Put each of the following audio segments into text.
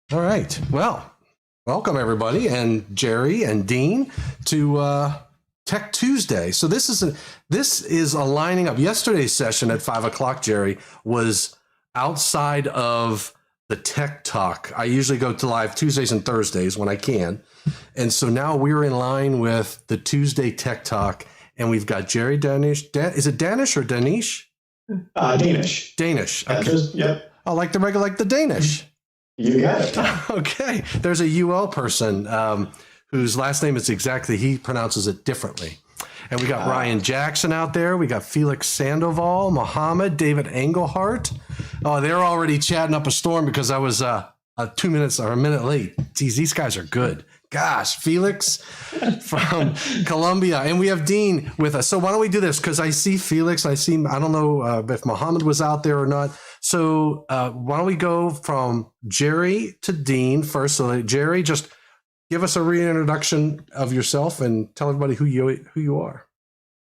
All right. Well, welcome everybody, and Jerry and Dean to Tech Tuesday. So this is a lining up. Yesterday's session at 5 o'clock, Jerry, was outside of the Tech Talk. I usually go to live Tuesdays and Thursdays when I can, and so now we're in line with the Tuesday Tech Talk, and we've got Jerry Danish. Is it Danish or Danish? Danish. Danish. Okay. Yep. I like the Danish. You got it. Okay. There's a UL person whose last name is he pronounces it differently. And we got Ryan Jackson out there. We got Felix Sandoval, Mohammed, David Engelhart. Oh, they're already chatting up a storm because I was 2 minutes or a minute late. Geez, these guys are good. Gosh, Felix from Colombia. And we have Dean with us. So why don't we do this? Because I see Felix. I don't know if Mohammed was out there or not. So why don't we go from Jerry to Dean first? So Jerry, just give us a reintroduction of yourself and tell everybody who you are.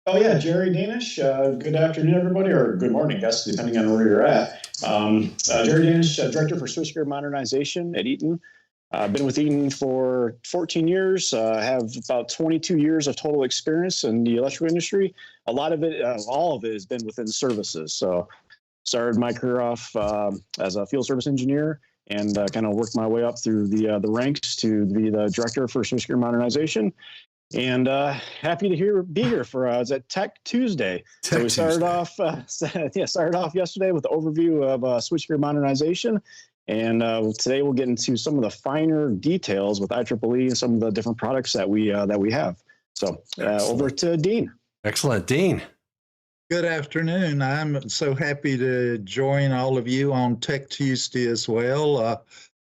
Oh yeah, Jerry Danish. Good afternoon, everybody, or good morning, I guess, depending on where you're at. Jerry Danish, Director for Switchgear Modernization at Eaton. I've been with Eaton for 14 years. Have about 22 years of total experience in the electrical industry. A lot of it, all of it, has been within services. So started my career off as a field service engineer and kind of worked my way up through the ranks to be the director for Switchgear Modernization. And happy to be here for Tech Tuesday. So we started off yesterday with the overview of Switchgear Modernization. And today we'll get into some of the finer details with IEEE and some of the different products that we have. So over to Dean. Excellent. Dean. Good afternoon. I'm so happy to join all of you on Tech Tuesday as well.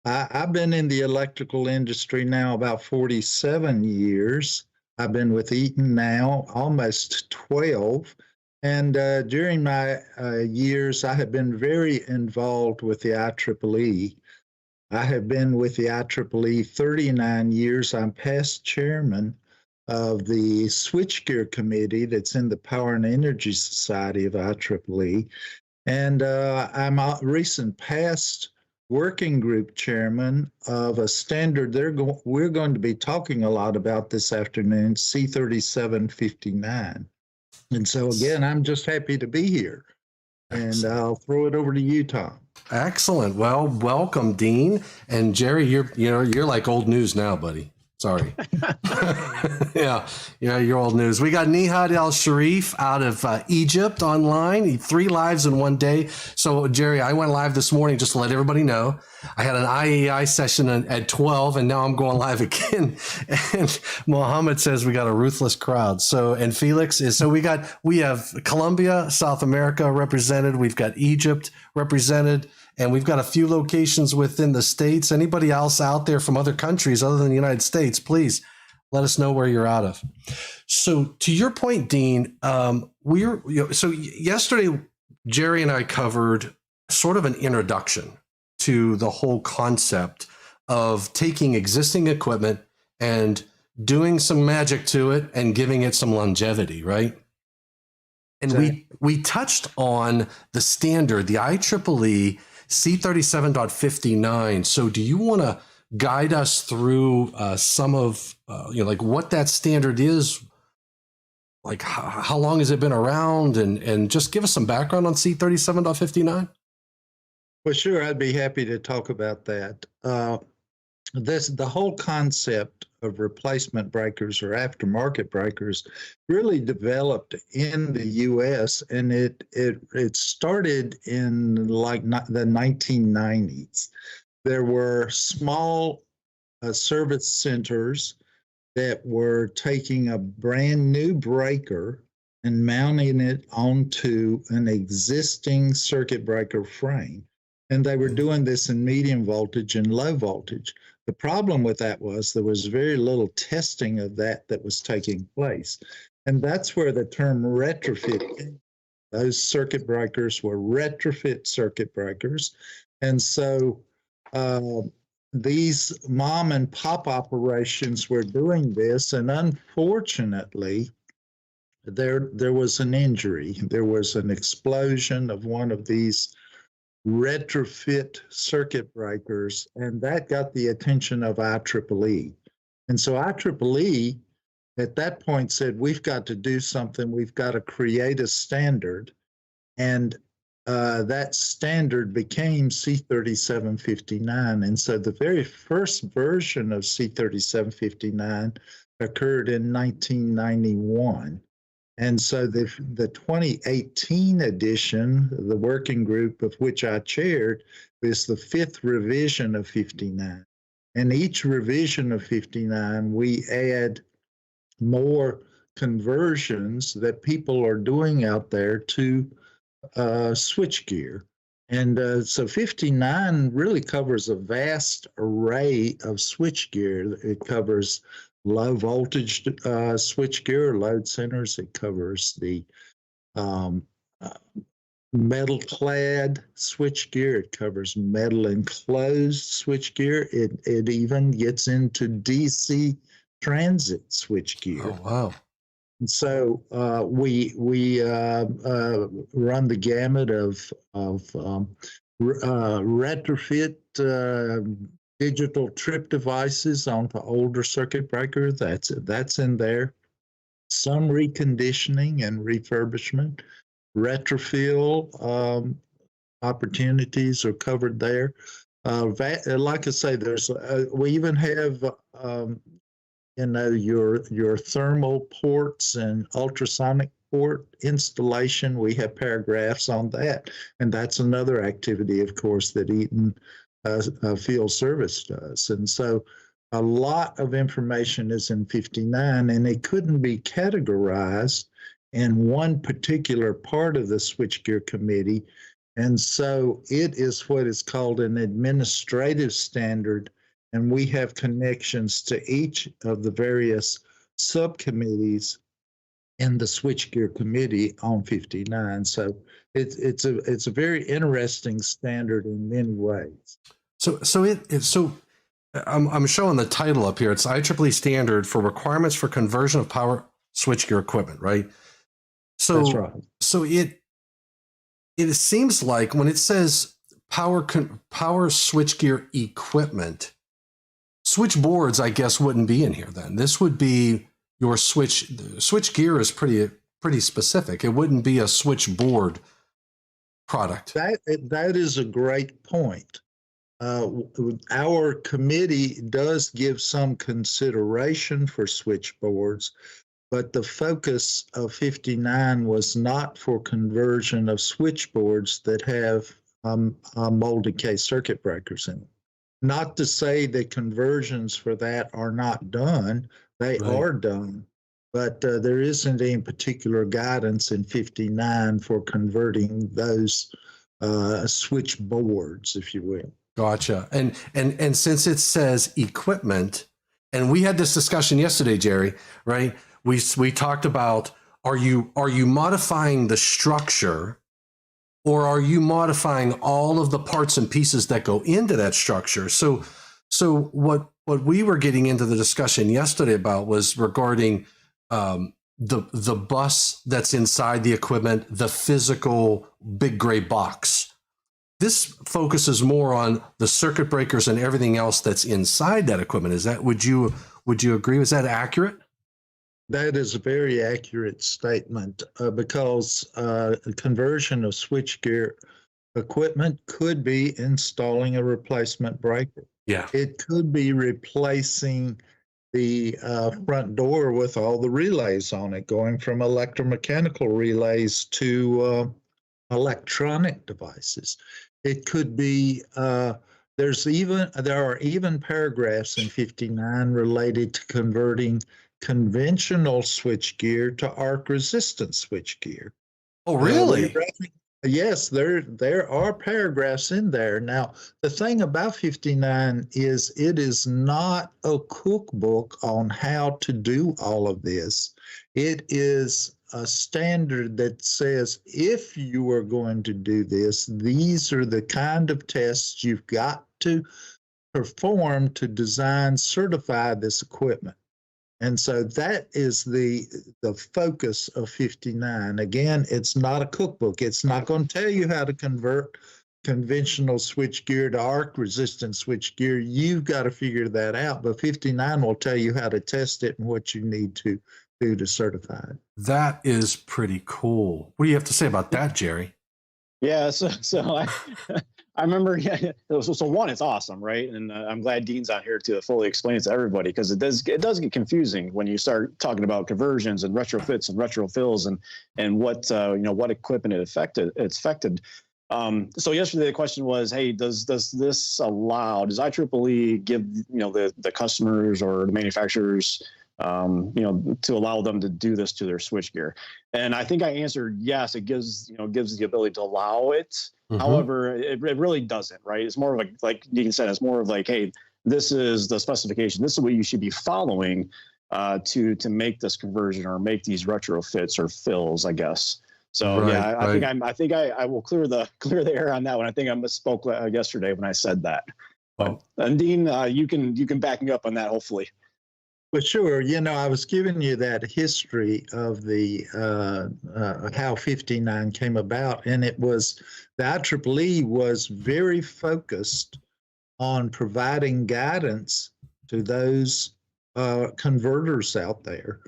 I've been in the electrical industry now about 47 years. I've been with Eaton now almost 12. And during my years, I have been very involved with the IEEE. I have been with the IEEE 39 years. I'm past chairman of the Switchgear Committee that's in the Power and Energy Society of IEEE. And I'm a recent past working group chairman of a standard we're going to be talking a lot about this afternoon, C3759. And so again, I'm just happy to be here. And I'll throw it over to you, Tom. Excellent. Well, welcome, Dean. And Jerry, you're like old news now, buddy. Sorry. yeah, you're old news. We got Nihad El Sharif out of Egypt online. 3 lives in one day. So, Jerry, I went live this morning just to let everybody know. I had an IEI session at 12, and now I'm going live again. And Mohammed says we got a ruthless crowd. So, and Felix is, so we have Colombia, South America represented. We've got Egypt represented. And we've got a few locations within the States. Anybody else out there from other countries other than the United States, please let us know where you're out of. So to your point, Dean, so yesterday, Jerry and I covered sort of an introduction to the whole concept of taking existing equipment and doing some magic to it and giving it some longevity, right? And we touched on the standard, the IEEE C37.59. So do you want to guide us through some of, like what that standard is? Like how long has it been around, and just give us some background on C37.59? Well, sure. I'd be happy to talk about that. The whole concept of replacement breakers or aftermarket breakers really developed in the U.S. and it started in like the 1990s. There were small service centers that were taking a brand new breaker and mounting it onto an existing circuit breaker frame. And they were doing this in medium voltage and low voltage. The problem with that was there was very little testing of that was taking place. And that's where the term retrofit came. Those circuit breakers were retrofit circuit breakers. And so these mom and pop operations were doing this. And unfortunately, there was an injury. There was an explosion of one of these retrofit circuit breakers, and that got the attention of IEEE. And so IEEE at that point said, we've got to do something. We've got to create a standard. And that standard became C3759. And so the very first version of C3759 occurred in 1991. And so the 2018 edition, the working group of which I chaired, is the 5th revision of 59. And each revision of 59, we add more conversions that people are doing out there to switchgear. And so 59 really covers a vast array of switchgear. It covers low voltage switchgear, load centers. It covers the metal clad switchgear. It covers metal enclosed switchgear. It even gets into DC transit switchgear. Oh, wow. And so we run the gamut of retrofit digital trip devices onto older circuit breaker. That's in there. Some reconditioning and refurbishment, retrofill opportunities are covered there. Like I say, there's we even have your thermal ports and ultrasonic port installation. We have paragraphs on that, and that's another activity, of course, that Eaton Field Service does. And so a lot of information is in 59, and it couldn't be categorized in one particular part of the switchgear committee. And so it is what is called an administrative standard, and we have connections to each of the various subcommittees in the switchgear committee on 59. So it's a very interesting standard in many ways. So I'm showing the title up here. It's IEEE standard for requirements for conversion of power switchgear equipment, right? So that's right. So it seems like when it says power switchgear equipment, switchboards, I guess, wouldn't be in here then. This would be your switch gear is pretty specific. It wouldn't be a switchboard product. That is a great point. Our committee does give some consideration for switchboards, but the focus of 59 was not for conversion of switchboards that have molded case circuit breakers in them. Not to say that conversions for that are not done. They are done, but there isn't any particular guidance in 59 for converting those switchboards, if you will. Gotcha. And since it says equipment, and we had this discussion yesterday, Jerry, right? We talked about, are you modifying the structure, or are you modifying all of the parts and pieces that go into that structure? So what we were getting into the discussion yesterday about was regarding the bus that's inside the equipment, the physical big gray box. This focuses more on the circuit breakers and everything else that's inside that equipment. Is that, would you agree? Was that accurate? That is a very accurate statement because conversion of switchgear equipment could be installing a replacement breaker. Yeah. It could be replacing the front door with all the relays on it, going from electromechanical relays to electronic devices. It could be, there are even paragraphs in 59 related to converting conventional switchgear to arc resistant switchgear. Oh, really? Yes, there are paragraphs in there. Now, the thing about 59 is it is not a cookbook on how to do all of this. It is a standard that says if you are going to do this, these are the kind of tests you've got to perform to design, certify this equipment. And so that is the focus of 59. Again, it's not a cookbook. It's not going to tell you how to convert conventional switchgear to arc resistant switchgear, you've got to figure that out. But 59 will tell you how to test it and what you need to do to certify it. That is pretty cool. What do you have to say about that, Jerry? Yeah, so I remember. Yeah, so one, it's awesome, right? And I'm glad Dean's on here to fully explain it to everybody, because it does get confusing when you start talking about conversions and retrofits and retrofills and what what equipment it's affected. So yesterday the question was, hey, does IEEE give the customers or the manufacturers to allow them to do this to their switchgear? And I think I answered yes. It gives the ability to allow it. Mm-hmm. However, it really doesn't, right? It's more of like Dean said, it's more of like, hey, this is the specification. This is what you should be following to make this conversion or make these retrofits or fills, I guess. So right, yeah, I think I will clear the air on that one. I think I misspoke yesterday when I said that. But, and Dean, you can back me up on that, hopefully. Well, sure. I was giving you that history of the how 59 came about, and it was the IEEE was very focused on providing guidance to those converters out there,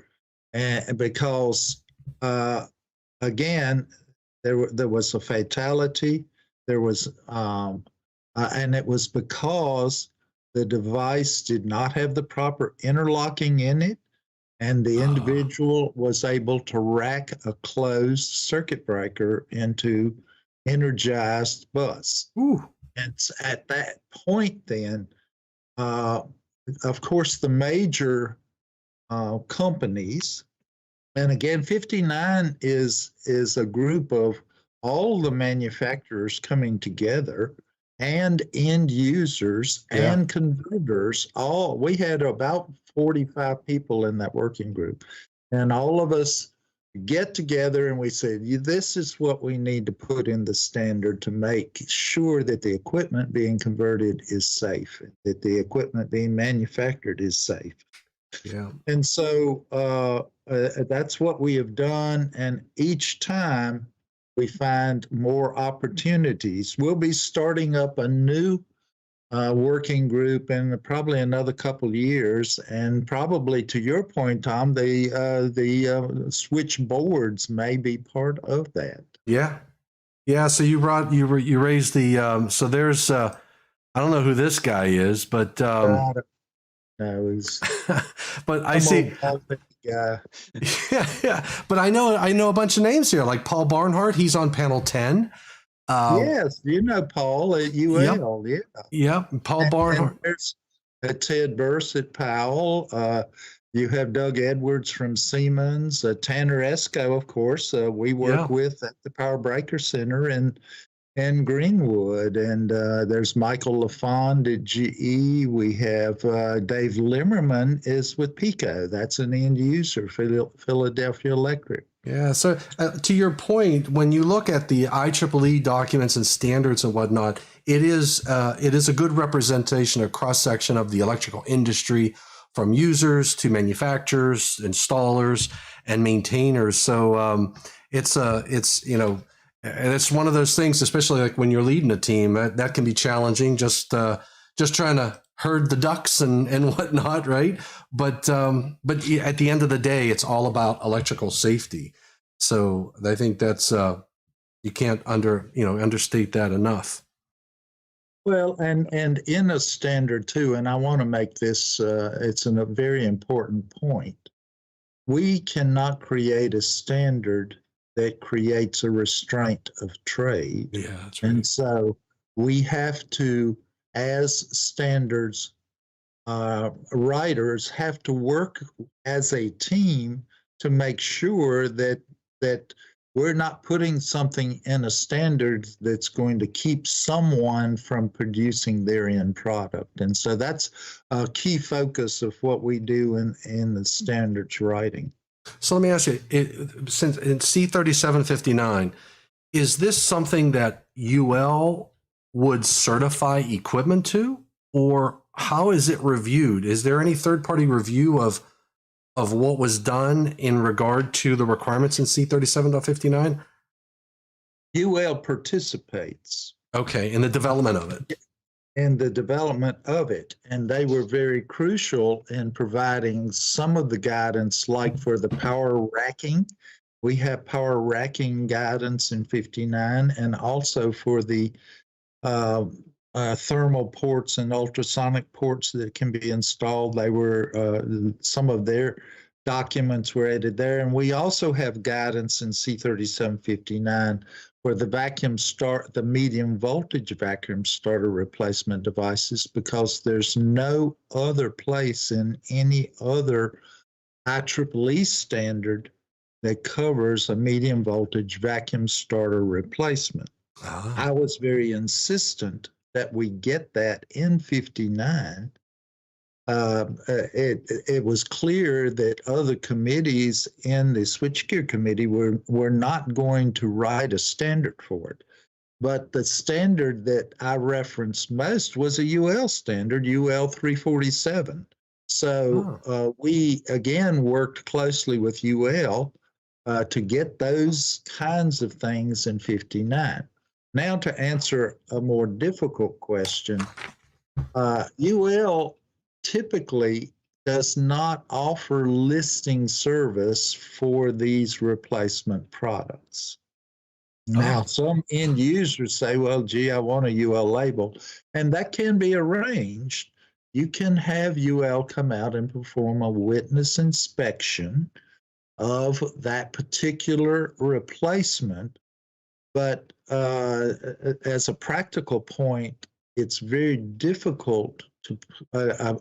and because again, there was a fatality, there was, and it was because the device did not have the proper interlocking in it, and the individual was able to rack a closed circuit breaker into energized bus. Ooh. And at that point then, of course, the major companies, and again, 59 is a group of all the manufacturers coming together and end users and converters. We had about 45 people in that working group, and all of us get together and we said, this is what we need to put in the standard to make sure that the equipment being converted is safe, that the equipment being manufactured is safe. Yeah. And so that's what we have done, and each time we find more opportunities. We'll be starting up a new working group in probably another couple of years, and probably, to your point, Tom, the switch boards may be part of that. Yeah, yeah. So you raised the so there's I don't know who this guy is, but but I see. Yeah. Yeah. But I know a bunch of names here, like Paul Barnhart. He's on panel 10. Yes, Paul at UL. Yep. Yeah. Paul Barnhart. And there's Ted Burse at Powell. You have Doug Edwards from Siemens. Tanner Esco, of course, we work with at the Power Breaker Center in Greenwood. And there's Michael LaFond at GE. We have Dave Limmerman is with Pico. That's an end user, Philadelphia Electric. Yeah. So to your point, when you look at the IEEE documents and standards and whatnot, it is a good representation, a cross-section of the electrical industry, from users to manufacturers, installers, and maintainers. So it's and it's one of those things, especially like when you're leading a team, that can be challenging, just trying to herd the ducks and whatnot, right? But at the end of the day, it's all about electrical safety. So I think that's you can't understate that enough. Well, and in a standard too, and I want to make this it's a very important point. We cannot create a standard that creates a restraint of trade. Yeah, that's right. And so we have to, as standards writers, have to work as a team to make sure that we're not putting something in a standard that's going to keep someone from producing their end product. And so that's a key focus of what we do in the standards writing. So let me ask you, since in C3759, is this something that UL would certify equipment to, or how is it reviewed? Is there any third-party review of what was done in regard to the requirements in C37.59? UL participates Okay, in the development of it. in the development of it. And they were very crucial in providing some of the guidance, like for the power racking. We have power racking guidance in 59, and also for the thermal ports and ultrasonic ports that can be installed. They were, some of their documents were added there. And we also have guidance in C3759 where the medium voltage vacuum starter replacement devices, because there's no other place in any other IEEE standard that covers a medium voltage vacuum starter replacement. I was very insistent that we get that in 59. It was clear that other committees in the switchgear committee were not going to write a standard for it. But the standard that I referenced most was a UL standard, UL 347. So we, again, worked closely with UL to get those kinds of things in 59. Now, to answer a more difficult question, UL typically does not offer listing service for these replacement products. Now, some end users say, well, gee, I want a UL label, and that can be arranged. You can have UL come out and perform a witness inspection of that particular replacement. But as a practical point, it's very difficult to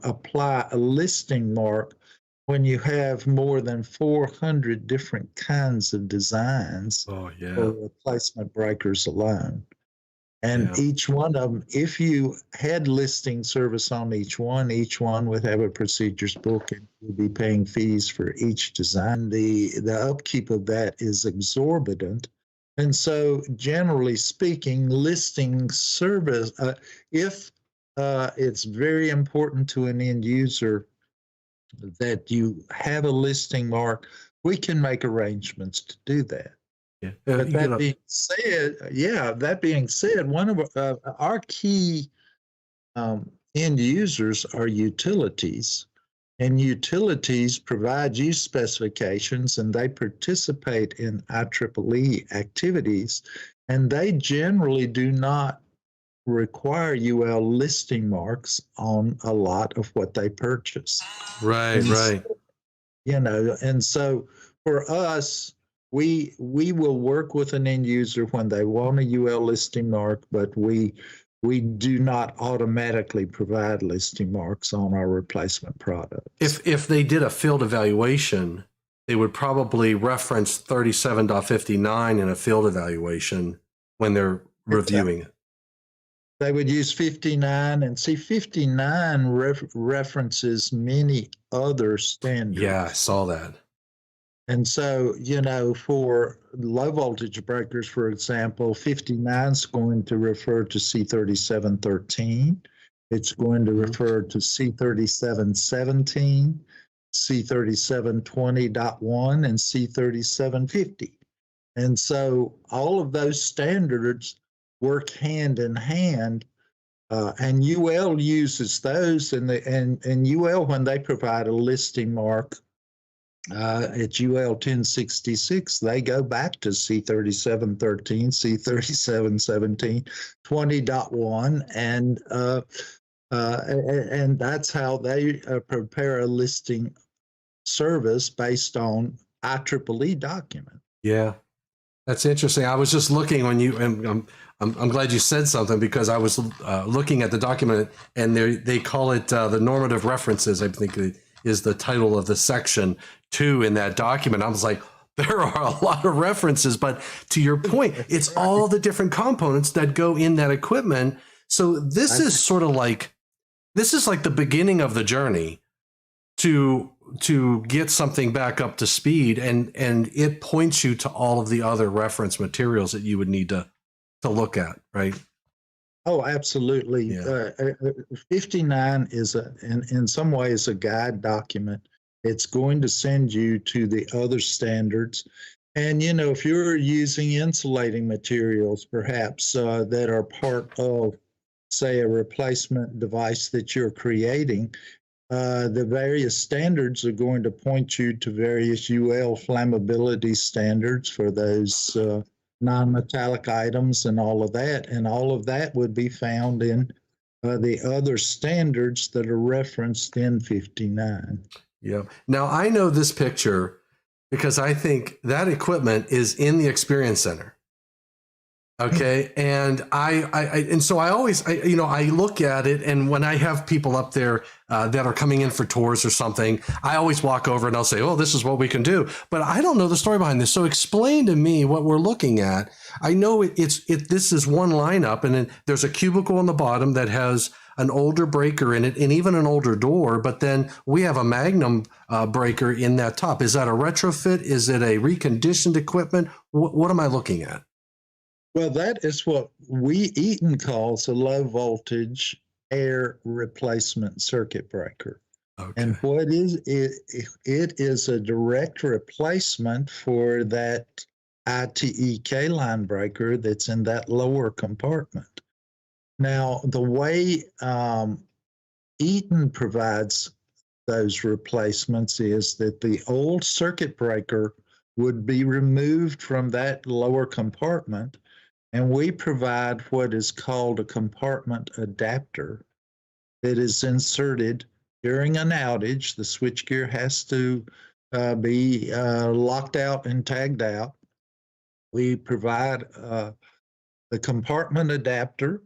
apply a listing mark when you have more than 400 different kinds of designs for replacement breakers alone. And each one of them, if you had listing service on each one would have a procedures book and you'd be paying fees for each design. The upkeep of that is exorbitant. And so, generally speaking, listing service, if it's very important to an end user that you have a listing mark, we can make arrangements to do that. But that being said, one of our key end users are utilities, and utilities provide use specifications, and they participate in IEEE activities, and they generally do not require UL listing marks on a lot of what they purchase. Right. And so for us, we will work with an end user when they want a UL listing mark, but we do not automatically provide listing marks on our replacement products. If they did a field evaluation, they would probably reference 37.59 in a field evaluation when they're reviewing it. They would use 59, and see 59 references many other standards. Yeah, I saw that. And so, for low voltage breakers, for example, 59 is going to refer to C3713. It's going to refer to C3717, C3720.1, and C3750. And so all of those standards work hand in hand, and UL uses those, and UL, when they provide a listing mark, it's UL 1066, they go back to C3713, C3717, 20.1, and that's how they prepare a listing service based on IEEE document. Yeah, that's interesting. I was just looking when you, and I'm glad you said something, because I was looking at the document, and they call it the normative references, I think is the title of the section 2 in that document. I was like, there are a lot of references, but to your point, it's all the different components that go in that equipment. So this is sort of like, this is like the beginning of the journey to get something back up to speed, and it points you to all of the other reference materials that you would need to look at, right? Oh, absolutely. Yeah. 59 is in some ways a guide document. It's going to send you to the other standards. And, you know, if you're using insulating materials, perhaps that are part of, say, a replacement device that you're creating, the various standards are going to point you to various UL flammability standards for those non-metallic items and all of that. And all of that would be found in the other standards that are referenced in 59. Yeah. Now I know this picture because I think that equipment is in the experience center. Okay. And and so I always, you know, I look at it, and when I have people up there that are coming in for tours or something, I always walk over and I'll say, oh, this is what we can do. But I don't know the story behind this. So explain to me what we're looking at. I know this is one lineup, and then there's a cubicle on the bottom that has an older breaker in it and even an older door. But then we have a Magnum breaker in that top. Is that a retrofit? Is it a reconditioned equipment? What am I looking at? Well, that is what Eaton calls a low voltage air replacement circuit breaker. Okay. And what is it? It is a direct replacement for that ITE K-line breaker that's in that lower compartment. Now, the way Eaton provides those replacements is that the old circuit breaker would be removed from that lower compartment, and we provide what is called a compartment adapter that is inserted during an outage. The switchgear has to be locked out and tagged out. We provide the compartment adapter.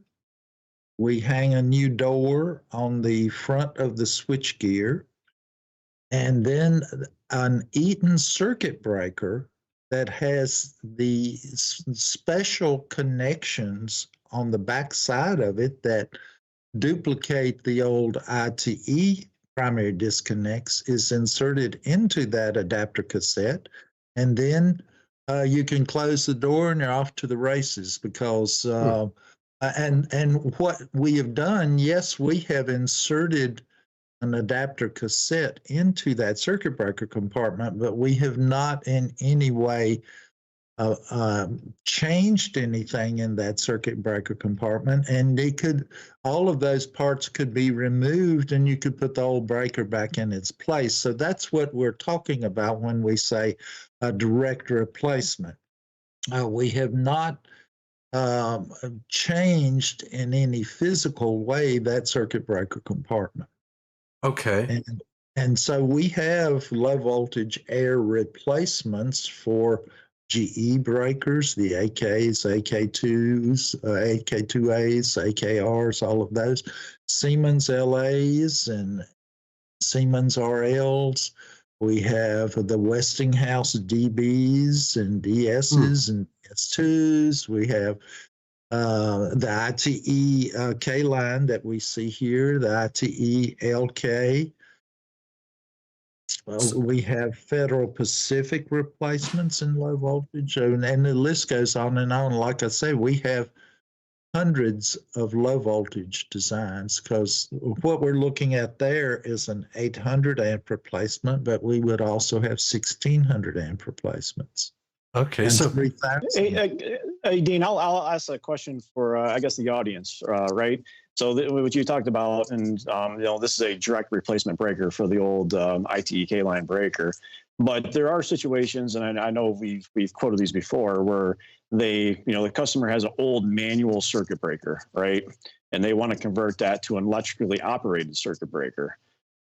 We hang a new door on the front of the switchgear, and then an Eaton circuit breaker that has the special connections on the back side of it that duplicate the old ITE primary disconnects is inserted into that adapter cassette. And then you can close the door and you're off to the races because, and what we have done, yes, we have inserted an adapter cassette into that circuit breaker compartment, but we have not in any way changed anything in that circuit breaker compartment. And all of those parts could be removed and you could put the old breaker back in its place. So that's what we're talking about when we say a direct replacement. We have not changed in any physical way that circuit breaker compartment. Okay. And so we have low voltage air replacements for GE breakers, the AKs, AK2s, AK2As, AKRs, all of those, Siemens LAs and Siemens RLs. We have the Westinghouse DBs and DSs and S2s. We have the ITE K-line that we see here, the ITE LK. We have Federal Pacific replacements in low voltage, and the list goes on and on. Like I say, we have hundreds of low voltage designs because what we're looking at there is an 800 amp replacement, but we would also have 1600 amp replacements. Okay, and so 3000. Hey, Dean, I'll ask a question for I guess the audience, right? So what you talked about, and you know, this is a direct replacement breaker for the old ITE K-line breaker, but there are situations, and I know we've quoted these before, where the customer has an old manual circuit breaker, right? And they want to convert that to an electrically operated circuit breaker.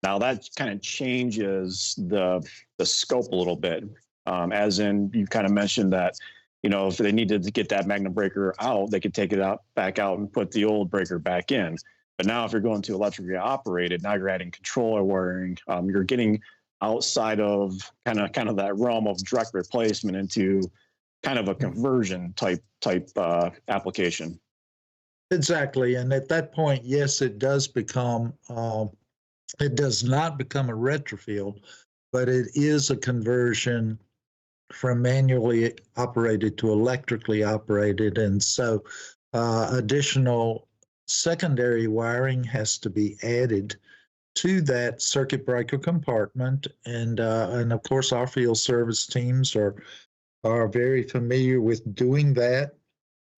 Now that kind of changes the scope a little bit, as in you kind of mentioned that, you know, if they needed to get that Magnum breaker out, they could take it back out and put the old breaker back in. But now if you're going to electrically operated, now you're adding controller wiring. You're getting outside of kind of that realm of direct replacement into kind of a conversion type application. Exactly. And at that point, yes, it does become, it does not become a retrofill, but it is a conversion from manually operated to electrically operated. And so additional secondary wiring has to be added to that circuit breaker compartment. And of course, our field service teams are are very familiar with doing that.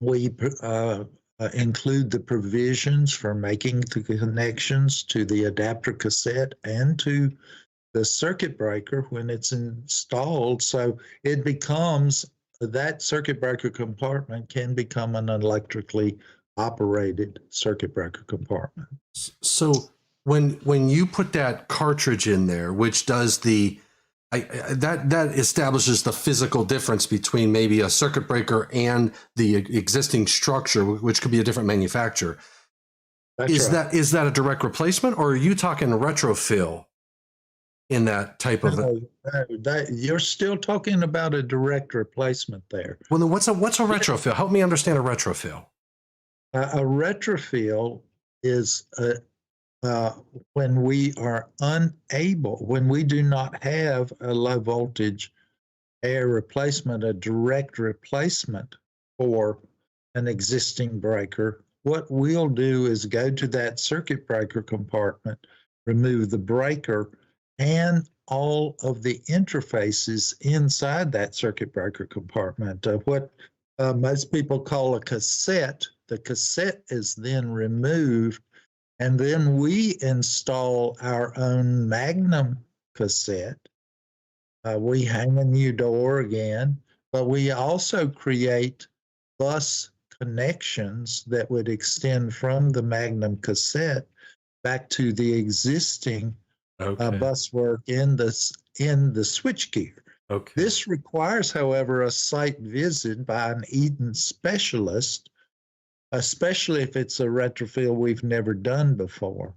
We include the provisions for making the connections to the adapter cassette and to the circuit breaker when it's installed. So it becomes, that circuit breaker compartment can become an electrically operated circuit breaker compartment. So when you put that cartridge in there, which does that establishes the physical difference between maybe a circuit breaker and the existing structure, which could be a different manufacturer. Is that a direct replacement, or are you talking retrofill in that type of? No, you're still talking about a direct replacement there. Well, then what's a retrofill? Help me understand a retrofill. A retrofill is when we are unable, when we do not have a low voltage air replacement, a direct replacement for an existing breaker, what we'll do is go to that circuit breaker compartment, remove the breaker and all of the interfaces inside that circuit breaker compartment. What most people call a cassette. The cassette is then removed, and then we install our own Magnum cassette. We hang a new door again, but we also create bus connections that would extend from the Magnum cassette back to the existing bus work in the switchgear. Okay. This requires, however, a site visit by an Eaton specialist, especially if it's a retrofill we've never done before.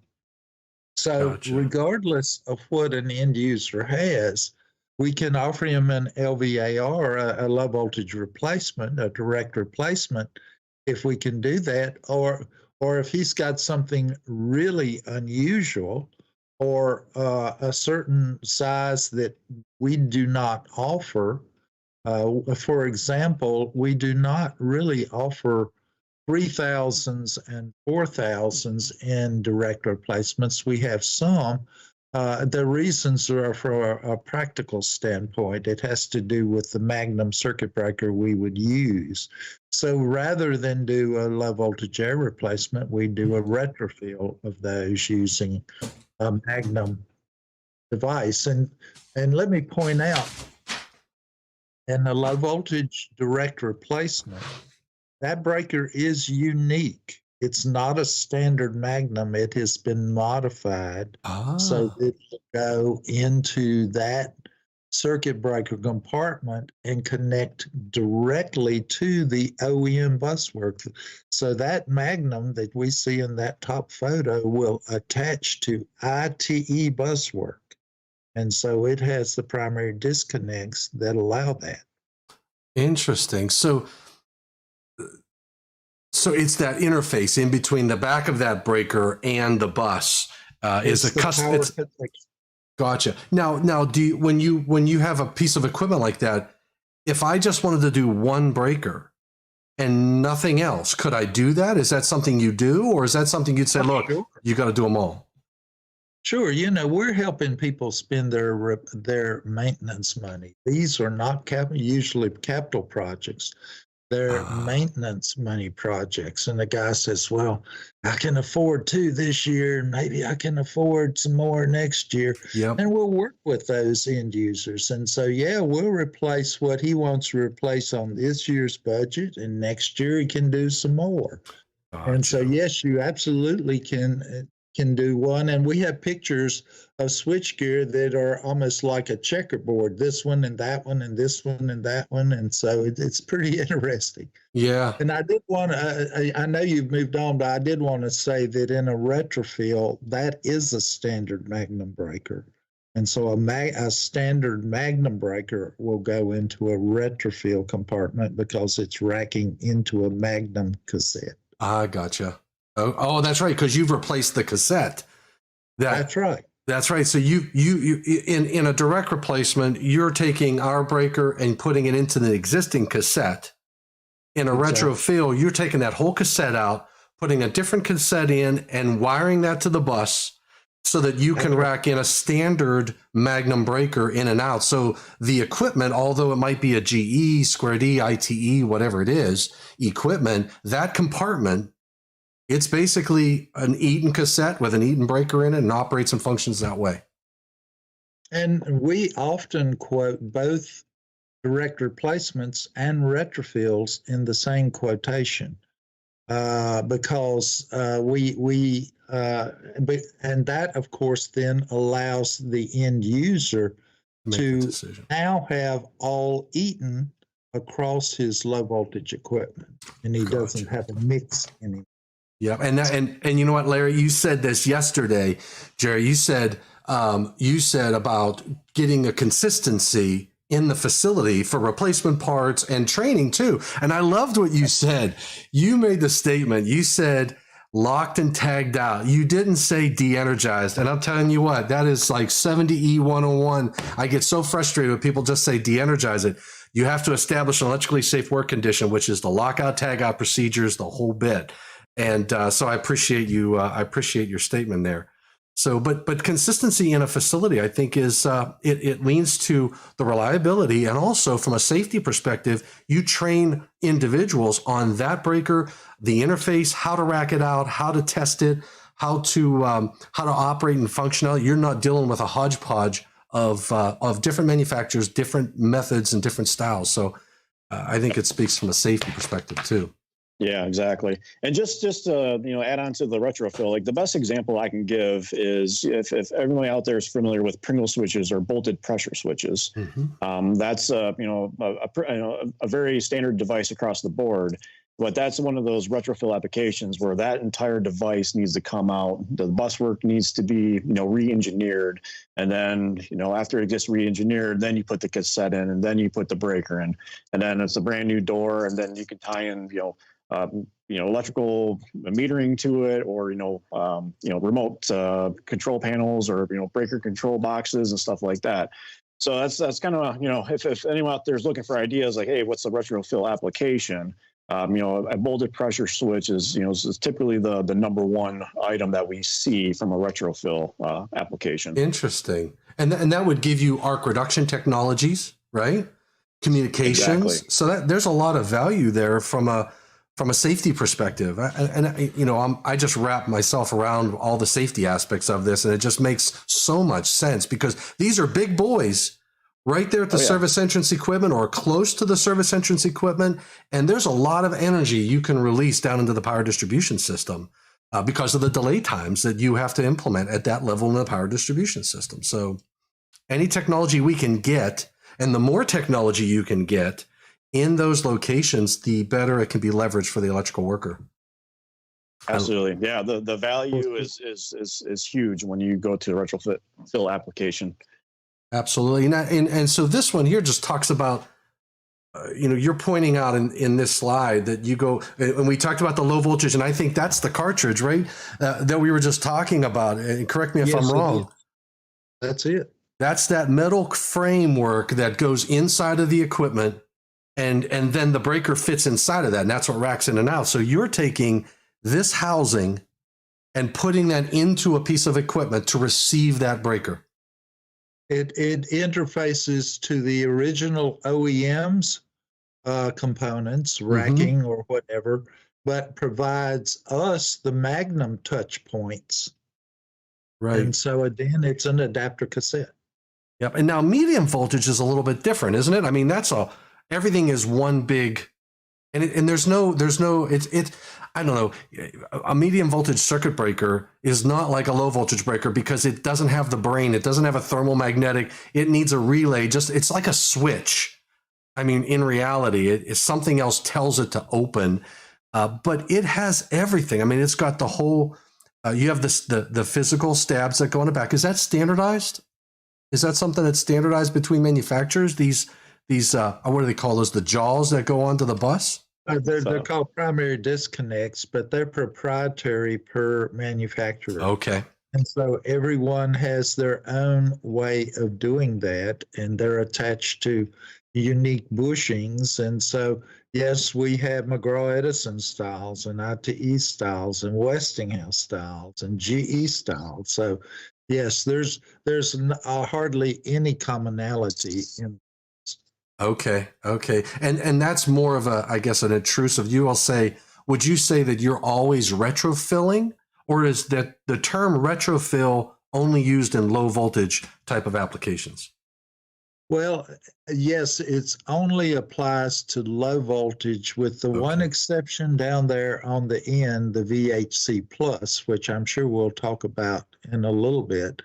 So Gotcha. Regardless of what an end user has, we can offer him an LVAR, a low voltage replacement, a direct replacement, if we can do that, or if he's got something really unusual or a certain size that we do not offer. For example, we do not really offer 3000s and 4000s in direct replacements. We have some. The reasons are from a practical standpoint. It has to do with the Magnum circuit breaker we would use. So rather than do a low voltage air replacement, we do a retrofill of those using a Magnum device. And let me point out, in the low voltage direct replacement, that breaker is unique. It's not a standard Magnum. It has been modified so that it will go into that circuit breaker compartment and connect directly to the OEM buswork. So that Magnum that we see in that top photo will attach to ITE buswork. And so it has the primary disconnects that allow that. Interesting. So it's that interface in between the back of that breaker and the bus is a custom. Gotcha. Now, do you, when you have a piece of equipment like that, if I just wanted to do one breaker and nothing else, could I do that? Is that something you do, or is that something you'd say, look, sure, you got to do them all? Sure. We're helping people spend their maintenance money. These are not usually capital projects. They're maintenance money projects. And the guy says, well, I can afford 2 this year, and maybe I can afford some more next year. Yep. And we'll work with those end users. And so, yeah, we'll replace what he wants to replace on this year's budget, and next year he can do some more. Gotcha. And so, yes, you absolutely can do one. And we have pictures of switchgear that are almost like a checkerboard, this one and that one and this one and that one. And so it's pretty interesting. Yeah. And I did want to, I know you've moved on, but I did want to say that in a retrofill, that is a standard Magnum breaker. And so a standard Magnum breaker will go into a retrofill compartment because it's racking into a Magnum cassette. I gotcha. Oh, that's right, because you've replaced the cassette. That's right. That's right. So you in a direct replacement, you're taking our breaker and putting it into the existing cassette. In a retrofill, you're taking that whole cassette out, putting a different cassette in, and wiring that to the bus, so that you can rack in a standard Magnum breaker in and out. So the equipment, although it might be a GE, Squared E, ITE, whatever it is, equipment, that compartment, it's basically an Eaton cassette with an Eaton breaker in it and operates and functions that way. And we often quote both direct replacements and retrofills in the same quotation because and that, of course, then allows the end user to now have all Eaton across his low voltage equipment, and he doesn't have a mix anymore. Yeah, and you know what, Larry, you said this yesterday, Jerry. You said about getting a consistency in the facility for replacement parts and training too. And I loved what you said. You made the statement. You said locked and tagged out. You didn't say de-energized. And I'm telling you what, that is like 70E 101. I get so frustrated when people just say de-energize it. You have to establish an electrically safe work condition, which is the lockout, tag out procedures, the whole bit. And so I appreciate you. I appreciate your statement there. So, but consistency in a facility, I think, is it leans to the reliability, and also from a safety perspective, you train individuals on that breaker, the interface, how to rack it out, how to test it, how to operate and function. You're not dealing with a hodgepodge of different manufacturers, different methods, and different styles. So, I think it speaks from a safety perspective too. Yeah, exactly. And just add on to the retrofill, like the best example I can give is if everybody out there is familiar with Pringle switches or bolted pressure switches, that's a very standard device across the board. But that's one of those retrofill applications where that entire device needs to come out. The buswork needs to be, re-engineered. And then, after it gets re-engineered, then you put the cassette in, and then you put the breaker in, and then it's a brand new door, and then you can tie in, electrical metering to it, or remote control panels, or breaker control boxes and stuff like that. So that's kind of if anyone out there is looking for ideas, like, hey, what's the retrofill application? A bolted pressure switch is typically the number one item that we see from a retrofill application. Interesting, and that would give you arc reduction technologies, right? Communications. Exactly. So that there's a lot of value there from a safety perspective. I just wrap myself around all the safety aspects of this, and it just makes so much sense because these are big boys right there at the service entrance equipment or close to the service entrance equipment. And there's a lot of energy you can release down into the power distribution system because of the delay times that you have to implement at that level in the power distribution system. So any technology we can get, and the more technology you can get in those locations, the better it can be leveraged for the electrical worker. Absolutely. Yeah. The value is huge when you go to a retrofit application. Absolutely. And so this one here just talks about, you're pointing out in this slide that you go, and we talked about the low voltage, and I think that's the cartridge, right? That we were just talking about. And correct me if I'm wrong. That's it. That's that metal framework that goes inside of the equipment, and then the breaker fits inside of that, and that's what racks in and out. So you're taking this housing and putting that into a piece of equipment to receive that breaker. It interfaces to the original OEM's components, racking or whatever, but provides us the Magnum touch points. Right. And so then it's an adapter cassette. Yep. And now medium voltage is a little bit different, isn't it? I mean, everything is one big, and there's no, I don't know, a medium voltage circuit breaker is not like a low voltage breaker because it doesn't have the brain. It doesn't have a thermomagnetic. It needs a relay. It's like a switch. I mean, in reality, it's something else tells it to open, but it has everything. I mean, it's got the whole, you have the physical stabs that go in the back. Is that standardized? Is that something that's standardized between manufacturers? These what do they call those? The jaws that go onto the bus? They're called primary disconnects, but they're proprietary per manufacturer. Okay. And so everyone has their own way of doing that, and they're attached to unique bushings. And so, yes, we have McGraw-Edison styles and ITE styles and Westinghouse styles and GE styles. So Yes, hardly any commonality in. Okay, okay, and that's more of a, I guess, an intrusive. You will say, would you say that you're always retrofilling, or is that the term retrofill only used in low voltage type of applications? Well, yes, it's only applies to low voltage with the one Okay. exception down there on the end, the VHC plus, which I'm sure we'll talk about in a little bit,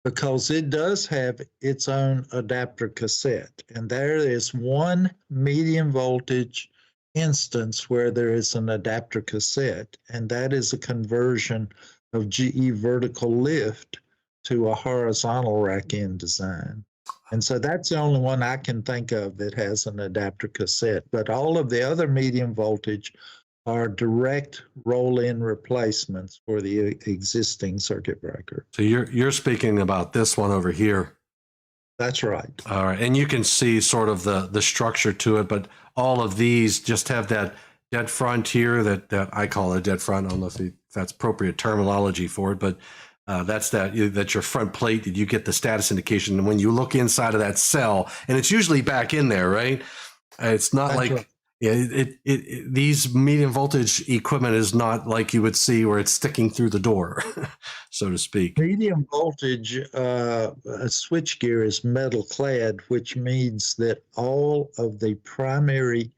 because it does have its own adapter cassette. And there is one medium voltage instance where there is an adapter cassette, and that is a conversion of GE vertical lift to a horizontal rack end design. And so that's the only one I can think of that has an adapter cassette. But all of the other medium voltage are direct roll-in replacements for the existing circuit breaker. So you're speaking about this one over here. That's right. All right, and you can see sort of the structure to it, but all of these just have that dead front here that I call a dead front. I don't know if that's appropriate terminology for it, but that's your front plate that you get the status indication. And when you look inside of that cell, and it's usually back in there, right? It's not That's like right. yeah, these medium voltage equipment is not like you would see where it's sticking through the door, so to speak. Medium voltage switchgear is metal clad, which means that all of the primary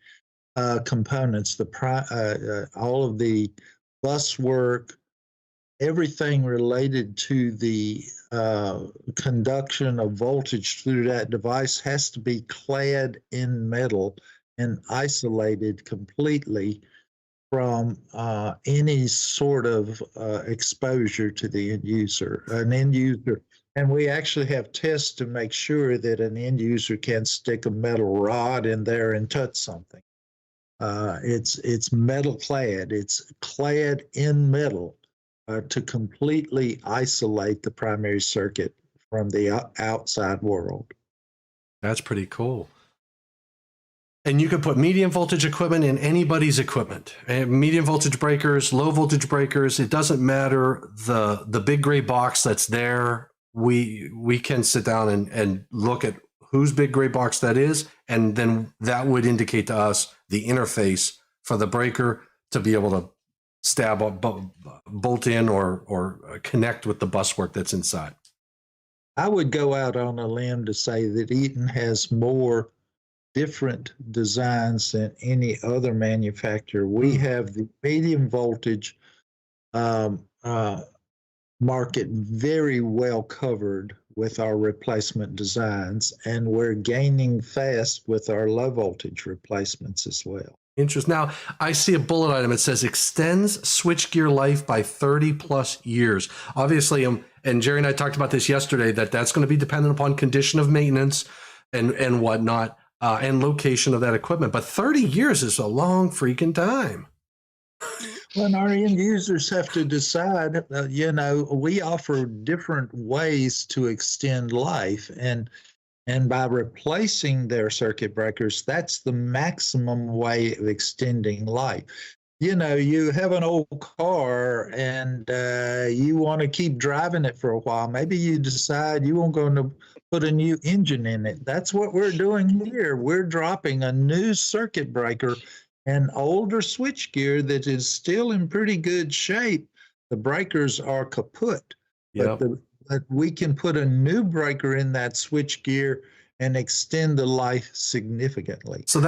components, all of the bus work, everything related to the conduction of voltage through that device has to be clad in metal and isolated completely from any sort of exposure to the end user. An end user, and we actually have tests to make sure that an end user can stick a metal rod in there and touch something. It's metal clad. It's clad in metal to completely isolate the primary circuit from the outside world. That's pretty cool. And you can put medium voltage equipment in anybody's equipment. Medium voltage breakers, low voltage breakers, it doesn't matter. The big gray box that's there, we can sit down and look at whose big gray box that is, and then that would indicate to us the interface for the breaker to be able to stab a bolt in or connect with the buswork that's inside. I would go out on a limb to say that Eaton has more different designs than any other manufacturer. We have the medium voltage market very well covered with our replacement designs, and we're gaining fast with our low voltage replacements as well. Interesting. Now, I see a bullet item. It says extends switchgear life by 30 plus years. Obviously, and Jerry and I talked about this yesterday, that's going to be dependent upon condition of maintenance and whatnot. And location of that equipment. But 30 years is a long freaking time. When our end users have to decide, we offer different ways to extend life. And by replacing their circuit breakers, that's the maximum way of extending life. You have an old car and you want to keep driving it for a while. Maybe you decide you won't going to put a new engine in it. That's what we're doing here. We're dropping a new circuit breaker and older switchgear that is still in pretty good shape. The breakers are kaput, but we can put a new breaker in that switchgear and extend the life significantly. So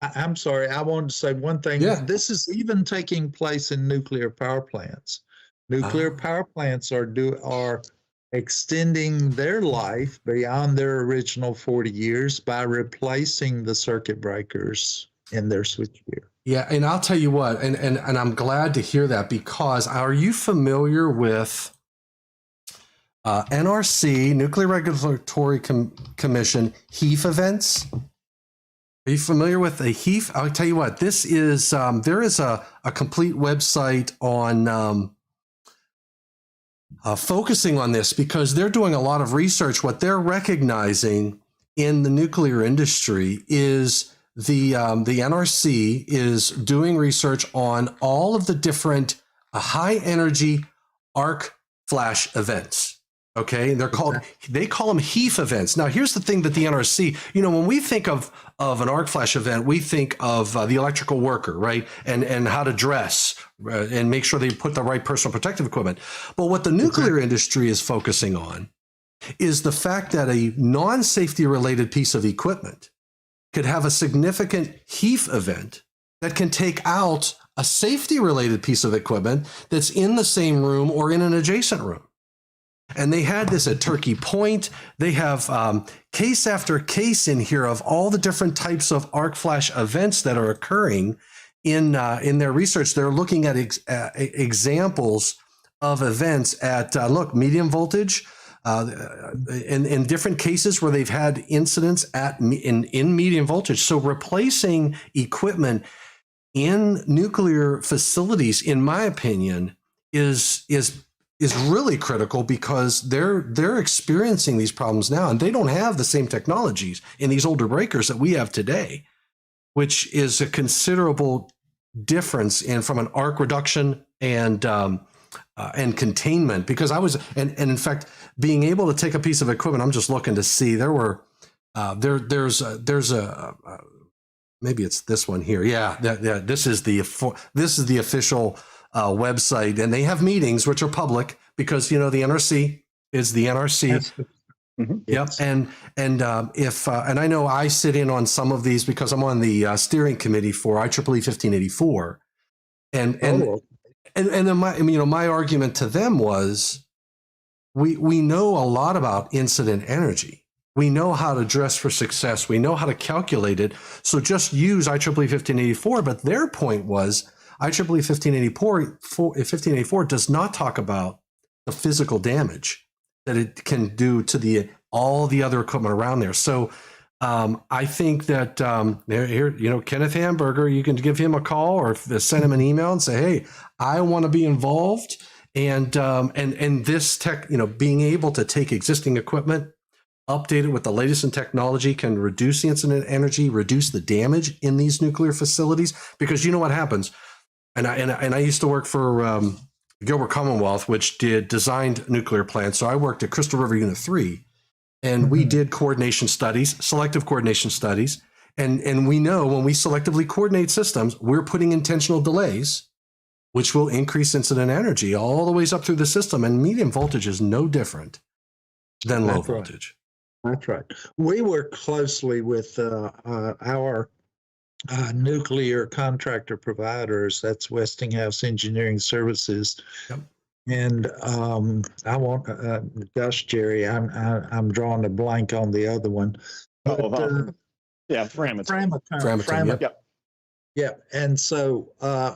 I'm sorry, I wanted to say one thing. Yeah. This is even taking place in nuclear power plants. Nuclear power plants are extending their life beyond their original 40 years by replacing the circuit breakers in their switchgear. Yeah, and I'll tell you what, and I'm glad to hear that, because are you familiar with NRC, Nuclear Regulatory Commission, HEAF events? Are you familiar with the HEAF? I'll tell you what, this is, there is a complete website on focusing on this, because they're doing a lot of research. What they're recognizing in the nuclear industry is the NRC is doing research on all of the different high energy arc flash events. Okay, they're called, they call them HEAF events. Now, here's the thing that the NRC, when we think of an arc flash event, we think of the electrical worker, right? And how to dress and make sure they put the right personal protective equipment. But what the nuclear industry is focusing on is the fact that a non-safety related piece of equipment could have a significant HEAF event that can take out a safety related piece of equipment that's in the same room or in an adjacent room. And they had this at Turkey Point. They have case after case in here of all the different types of arc flash events that are occurring in their research. They're looking at examples of events at, medium voltage, in different cases where they've had incidents in medium voltage. So replacing equipment in nuclear facilities, in my opinion, is really critical because they're experiencing these problems now, and they don't have the same technologies in these older breakers that we have today, which is a considerable difference from an arc reduction and containment. Because and in fact, being able to take a piece of equipment, I'm just looking to see there's a maybe it's this one here. Yeah, this is the official website, and they have meetings which are public because the NRC is the NRC. Mm-hmm. Yep, and I know I sit in on some of these because I'm on the steering committee for IEEE 1584, and then my argument to them was we know a lot about incident energy. We know how to dress for success. We know how to calculate it. So just use IEEE 1584. But their point was IEEE 1584 does not talk about the physical damage that it can do to all the other equipment around there. So I think that here, Kenneth Hamburger, you can give him a call or send him an email and say, hey, I want to be involved. And this tech, being able to take existing equipment, update it with the latest in technology, can reduce the incident energy, reduce the damage in these nuclear facilities. Because you know what happens, and I used to work for Gilbert Commonwealth, which designed nuclear plants. So I worked at Crystal River Unit 3, and we did coordination studies, selective coordination studies, and we know when we selectively coordinate systems, we're putting intentional delays, which will increase incident energy all the ways up through the system. And medium voltage is no different than low voltage. That's right. We work closely with our nuclear contractor providers. That's Westinghouse Engineering Services. Yep. And I want, gosh, Jerry, I'm drawing a blank on the other one. But, Framatome. Yep. Yeah, and so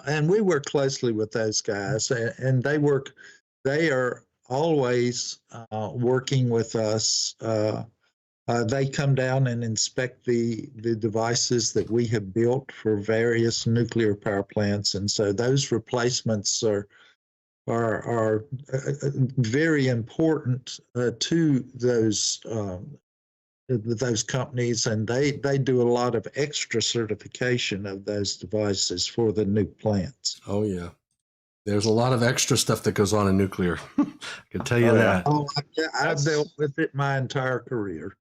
and we work closely with those guys, and they are always working with us. They come down and inspect the devices that we have built for various nuclear power plants, and so those replacements are very important to those companies, and they do a lot of extra certification of those devices for the new plants. Oh yeah, there's a lot of extra stuff that goes on in nuclear. I can tell you that. Oh, I've dealt with it my entire career.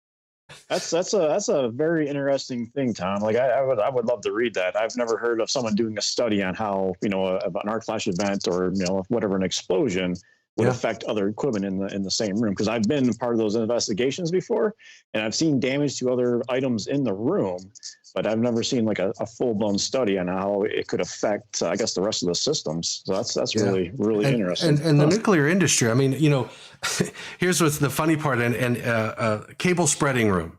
That's a very interesting thing, Tom. Like I would love to read that. I've never heard of someone doing a study on how an arc flash event or whatever, an explosion would affect other equipment in the same room. Because I've been part of those investigations before, and I've seen damage to other items in the room, but I've never seen like a full blown study on how it could affect, I guess, the rest of the systems. So that's really interesting. And the nuclear industry, I mean, here's what's the funny part, and cable spreading room.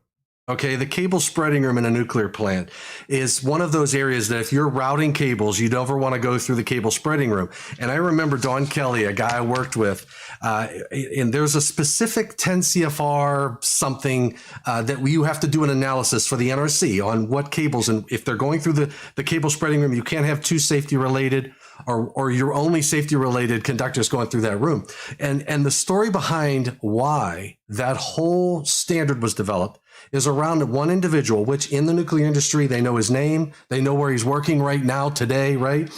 Okay, the cable spreading room in a nuclear plant is one of those areas that if you're routing cables, you never want to go through the cable spreading room. And I remember Don Kelly, a guy I worked with, and there's a specific 10 CFR something that you have to do an analysis for the NRC on what cables, and if they're going through the cable spreading room, you can't have two safety related or your only safety related conductors going through that room. And the story behind why that whole standard was developed is around one individual, which in the nuclear industry, they know his name, they know where he's working right now today, right?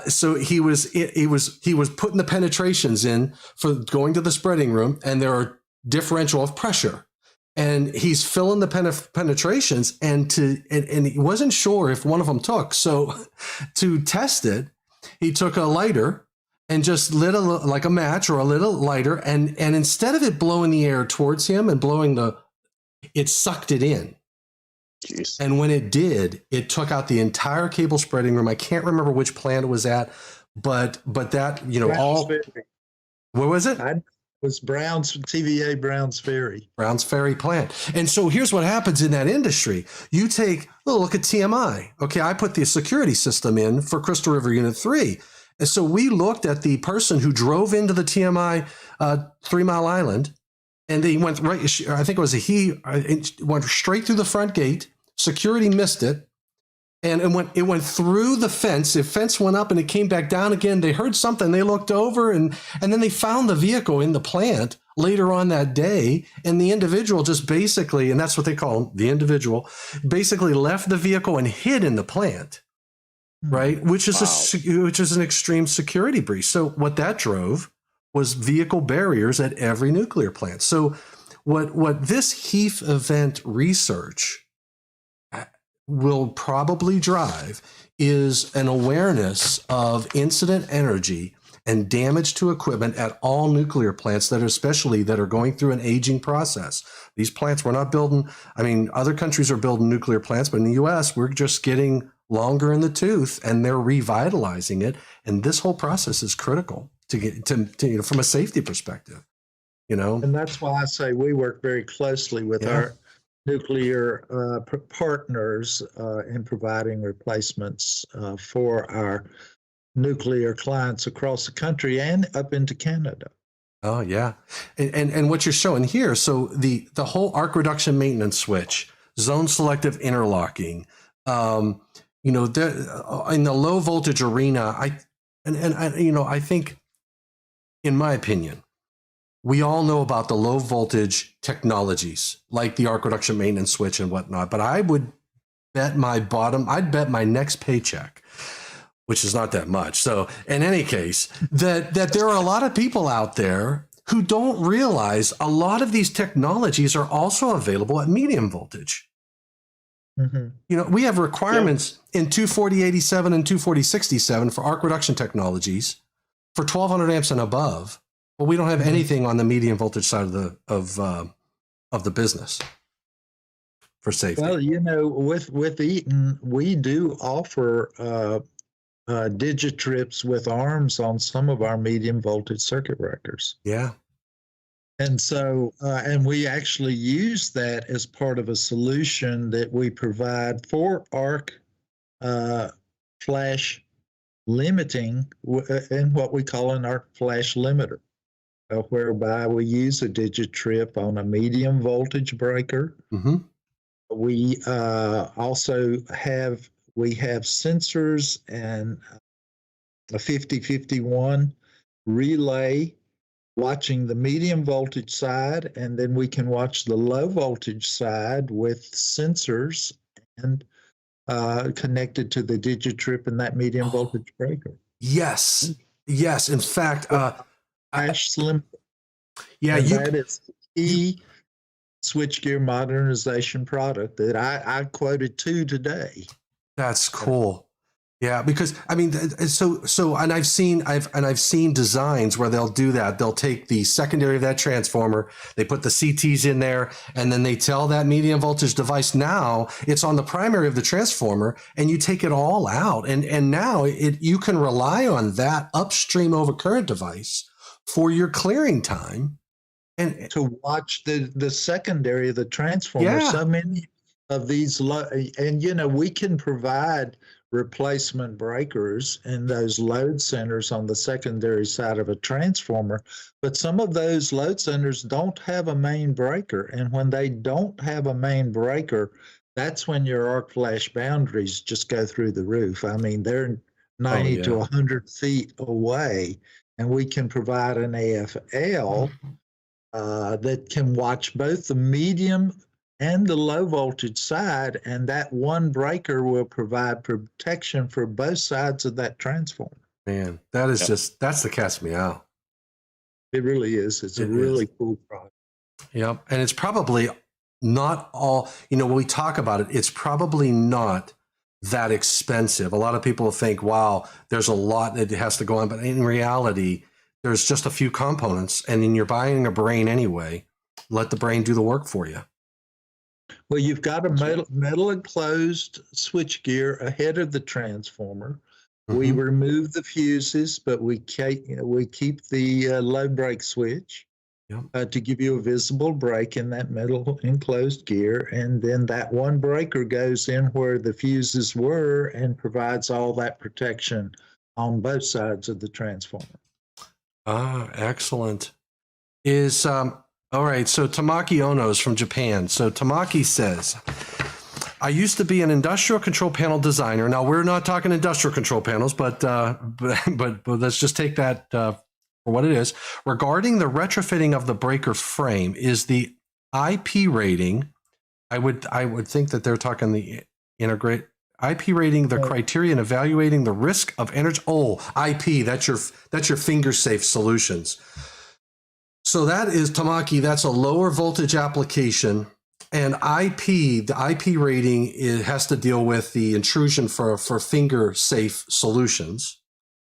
So he was putting the penetrations in for going to the spreading room, and there are differential of pressure. And he's filling the penetrations, and he wasn't sure if one of them took. So to test it, he took a lighter and just lit like a match or a little lighter, and instead of it blowing the air towards him and it sucked it in. Jeez. And when it did, it took out the entire cable spreading room. I can't remember which plant it was at, but that, where was it? Was TVA Browns Ferry. Browns Ferry plant. And so here's what happens in that industry. You take a look at TMI. Okay, I put the security system in for Crystal River Unit 3. And so we looked at the person who drove into the TMI 3 Mile Island, and he went right, I think it was went straight through the front gate. Security missed it. And it went through the fence. The fence went up and it came back down again. They heard something. They looked over and then they found the vehicle in the plant later on that day. And the individual just basically, and that's what they call him, the individual, basically left the vehicle and hid in the plant, right? Which is an extreme security breach. So what that drove was vehicle barriers at every nuclear plant. So what this HEAF event research will probably drive is an awareness of incident energy and damage to equipment at all nuclear plants that are going through an aging process. These plants, we're not building, other countries are building nuclear plants, but in the US, we're just getting longer in the tooth and they're revitalizing it. And this whole process is critical to get to from a safety perspective, And that's why I say we work very closely with our nuclear partners in providing replacements for our nuclear clients across the country and up into Canada. Oh yeah, and what you're showing here, so the whole arc reduction maintenance switch, zone selective interlocking, in the low voltage arena, I think, in my opinion, we all know about the low voltage technologies like the arc reduction maintenance switch and whatnot, but I would bet I'd bet my next paycheck, which is not that much. So in any case, that there are a lot of people out there who don't realize a lot of these technologies are also available at medium voltage. Mm-hmm. We have requirements in 24087 and 24067 for arc reduction technologies for 1200 amps and above. Well, we don't have anything on the medium voltage side of the business for safety. Well, with Eaton, we do offer digitrips with arms on some of our medium voltage circuit breakers. Yeah. And so, and we actually use that as part of a solution that we provide for arc flash limiting in what we call an arc flash limiter. Whereby we use a digitrip on a medium voltage breaker. Mm-hmm. We also have sensors and a 5051 relay watching the medium voltage side, and then we can watch the low voltage side with sensors and connected to the digitrip and that medium voltage breaker. Yes. In fact, Flash Slim. Yeah, that is key switchgear modernization product that I quoted to today. That's cool. Yeah, because so and I've seen designs where they'll do that. They'll take the secondary of that transformer, they put the CTs in there, and then they tell that medium voltage device now it's on the primary of the transformer, and you take it all out, and now you can rely on that upstream overcurrent device for your clearing time and to watch the secondary of the transformer. Yeah. So many of these we can provide replacement breakers in those load centers on the secondary side of a transformer, but some of those load centers don't have a main breaker, and when they don't have a main breaker, that's when your arc flash boundaries just go through the roof. They're 90 to 100 feet away, and we can provide an AFL that can watch both the medium and the low voltage side, and that one breaker will provide protection for both sides of that transformer. Man, that is just, that's the cat's meow. It really is. It's a really cool product. Yep. And it's probably not all, when we talk about it, it's probably not that expensive. A lot of people think, wow, there's a lot that has to go on. But in reality, there's just a few components. And then you're buying a brain anyway. Let the brain do the work for you. Well, you've got a metal enclosed switchgear ahead of the transformer. We remove the fuses, but we keep the low break switch to give you a visible break in that metal enclosed gear. And then that one breaker goes in where the fuses were and provides all that protection on both sides of the transformer. Ah, excellent. All right, so Tamaki Ono's from Japan. So Tamaki says, I used to be an industrial control panel designer. Now, we're not talking industrial control panels, but let's just take that for what it is. Regarding the retrofitting of the breaker frame, is the IP rating, I would think that they're talking the integrate IP rating, the criterion evaluating the risk of energy. Oh, IP, that's your finger safe solutions. So that is, Tamaki, that's a lower voltage application. And the IP rating, it has to deal with the intrusion for finger safe solutions.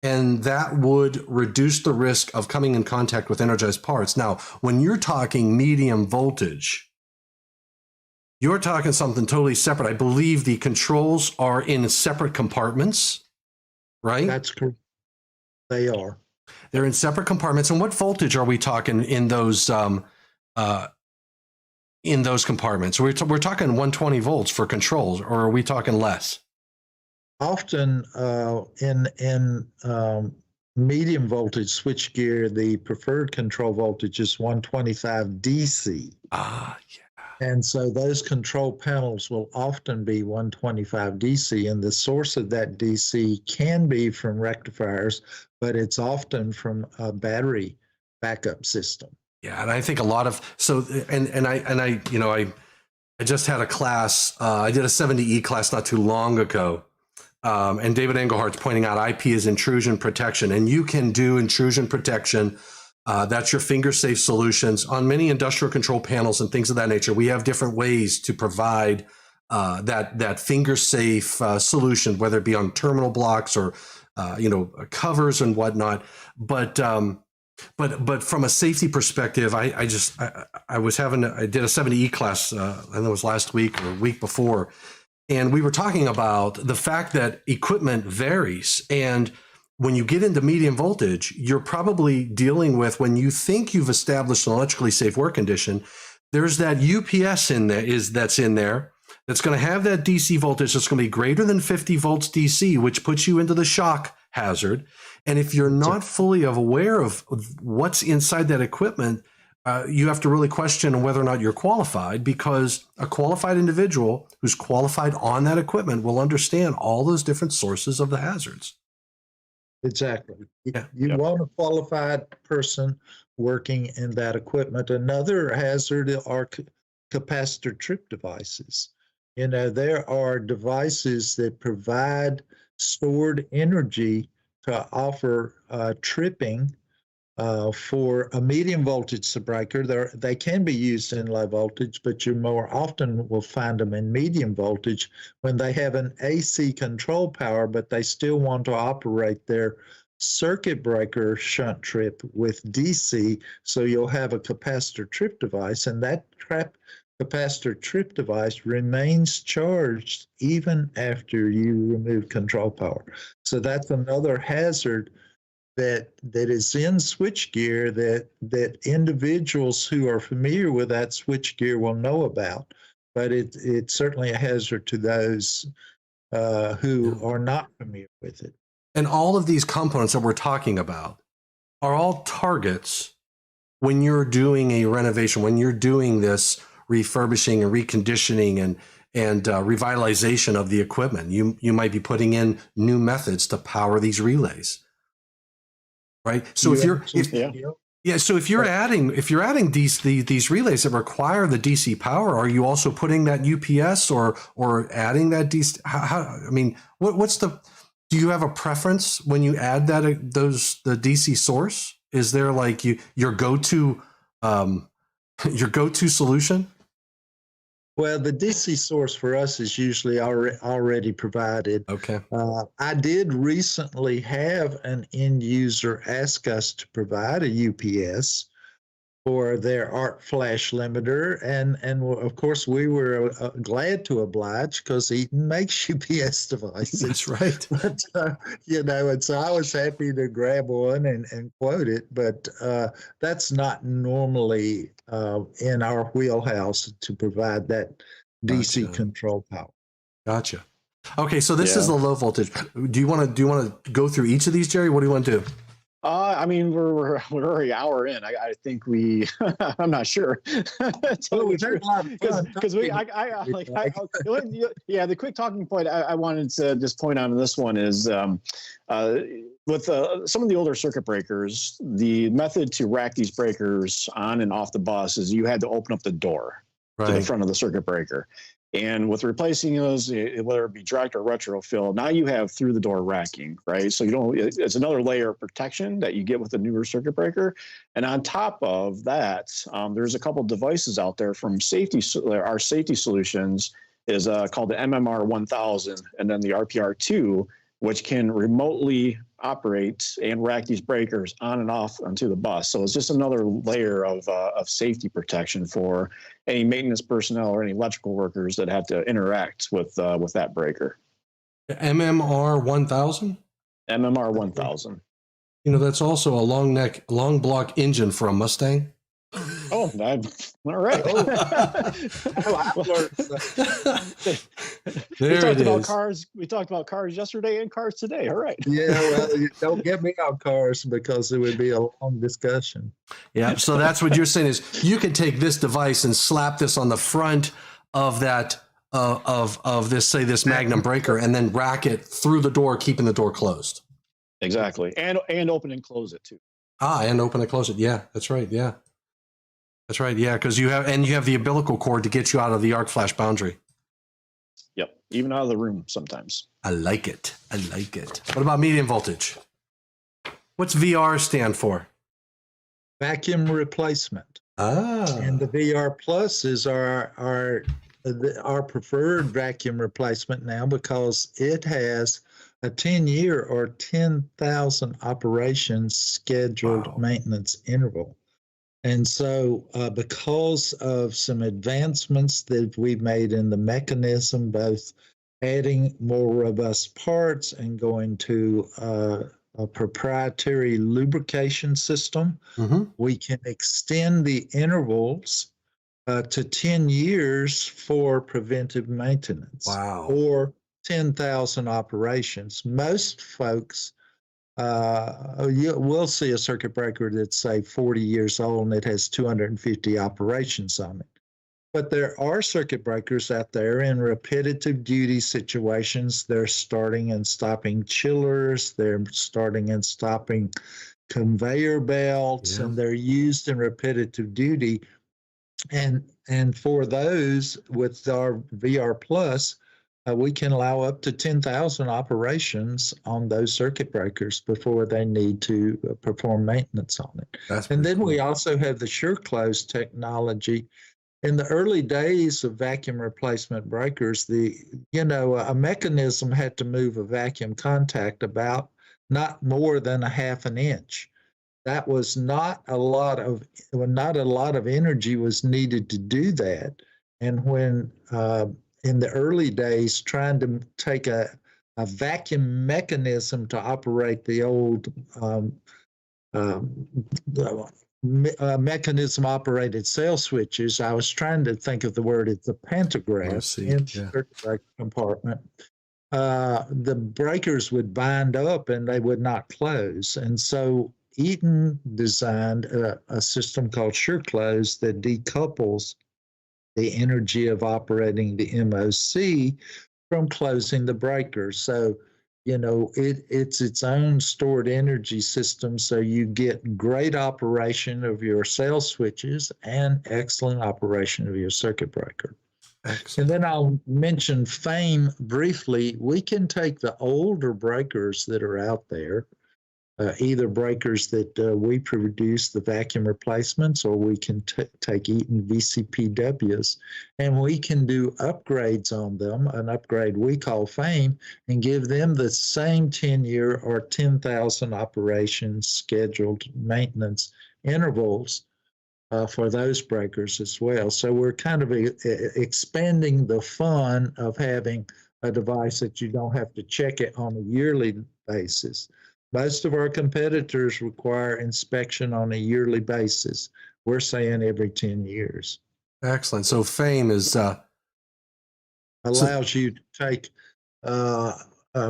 And that would reduce the risk of coming in contact with energized parts. Now, when you're talking medium voltage, you're talking something totally separate. I believe the controls are in separate compartments, right? That's correct. They are. They're in separate compartments. And what voltage are we talking in those compartments? We're talking 120 volts for controls, or are we talking less? Often in medium voltage switchgear, the preferred control voltage is 125 DC. Ah, yeah. And so those control panels will often be 125 DC, and the source of that DC can be from rectifiers, but it's often from a battery backup system. Yeah, and I think a lot of I just had a class. I did a 70E class not too long ago, and David Englehart's pointing out IP is intrusion protection, and you can do intrusion protection. That's your finger safe solutions on many industrial control panels and things of that nature. We have different ways to provide that finger safe solution, whether it be on terminal blocks or covers and whatnot. But from a safety perspective, I did a 70E class, I think it was last week or a week before, and we were talking about the fact that equipment varies. And when you get into medium voltage, you're probably dealing with, when you think you've established an electrically safe work condition, there's that UPS that's in there that's going to have that DC voltage that's going to be greater than 50 volts DC, which puts you into the shock hazard. And if you're not fully aware of what's inside that equipment, you have to really question whether or not you're qualified, because a qualified individual who's qualified on that equipment will understand all those different sources of the hazards. Exactly. You want a qualified person working in that equipment. Another hazard are capacitor trip devices. There are devices that provide stored energy to offer tripping for a medium voltage breaker. They can be used in low voltage, but you more often will find them in medium voltage when they have an AC control power, but they still want to operate their circuit breaker shunt trip with DC. So you'll have a capacitor trip device, and that capacitor trip device remains charged even after you remove control power. So that's another hazard that is in switchgear that individuals who are familiar with that switchgear will know about, but it's certainly a hazard to those who are not familiar with it. And all of these components that we're talking about are all targets when you're doing a renovation, when you're doing this refurbishing and reconditioning and revitalization of the equipment. You might be putting in new methods to power these relays. Right. So Yeah. So if you're adding these relays that require the DC power, are you also putting that UPS or adding that DC? I mean, what's the? Do you have a preference when you add that the DC source? Is there like your go-to solution? Well, the DC source for us is usually already provided. Okay. I did recently have an end user ask us to provide a UPS for their arc flash limiter, and of course we were glad to oblige because Eaton makes UPS devices. That's right. But and so I was happy to grab one and quote it, but that's not normally in our wheelhouse to provide that DC control power. Gotcha. Okay, so this is the low voltage. Do you want to go through each of these, Jerry? What do you want to do? I mean, we're already an hour in. I think we. I'm not sure. We've had a lot of fun because the quick talking point I wanted to just point out on this one is with some of the older circuit breakers, the method to rack these breakers on and off the bus is you had to open up the door to the front of the circuit breaker. And with replacing those, whether it be direct or retrofill, now you have through the door racking, right? So it's another layer of protection that you get with the newer circuit breaker. And on top of that, there's a couple devices out there from our safety solutions is called the MMR 1000 and then the RPR2, which can remotely operate and rack these breakers on and off onto the bus. So it's just another layer of safety protection for any maintenance personnel or any electrical workers that have to interact with that breaker. MMR 1000? MMR 1000. That's also a long block engine for a Mustang. Oh, all right. We talked about cars yesterday and cars today. All right. Yeah, well, you don't get me on cars because it would be a long discussion. Yeah, so that's what you're saying is you can take this device and slap this on the front of that of this Magnum breaker and then rack it through the door, keeping the door closed. Exactly, and open and close it too. And open and close it. Yeah, that's right. Yeah. That's right. Yeah, because you have the umbilical cord to get you out of the arc flash boundary. Yep, even out of the room sometimes. I like it. What about medium voltage? What's VR stand for? Vacuum replacement. And the VR Plus is our preferred vacuum replacement now because it has a 10-year or 10,000 operations scheduled maintenance interval. And so because of some advancements that we've made in the mechanism, both adding more robust parts and going to a proprietary lubrication system, we can extend the intervals to 10 years for preventive maintenance. Wow. Or 10,000 operations. Most folks we'll see a circuit breaker that's, say, 40 years old and it has 250 operations on it. But there are circuit breakers out there in repetitive duty situations. They're starting and stopping chillers. They're starting and stopping conveyor belts, and they're used in repetitive duty. And for those, with our VR Plus, we can allow up to 10,000 operations on those circuit breakers before they need to perform maintenance on it. And then we also have the sure close technology. In the early days of vacuum replacement breakers, a mechanism had to move a vacuum contact about not more than a half an inch. That was not a lot of energy was needed to do that. And when in the early days, trying to take a vacuum mechanism to operate the old mechanism-operated cell switches, I was trying to think of the word. It's a pantograph in the circuit breaker compartment. The breakers would bind up and they would not close. And so Eaton designed a system called Sure Close that decouples the energy of operating the MOC from closing the breaker. So it's its own stored energy system. So you get great operation of your cell switches and excellent operation of your circuit breaker. Excellent. And then I'll mention FAME briefly. We can take the older breakers that are out there, either breakers that we produce, the vacuum replacements, or we can take Eaton VCPWs, and we can do upgrades on them, an upgrade we call FAME, and give them the same 10-year or 10,000 operations scheduled maintenance intervals for those breakers as well. So we're kind of expanding the fun of having a device that you don't have to check it on a yearly basis. Most of our competitors require inspection on a yearly basis. We're saying every 10 years. Excellent. So FAME is allows you to take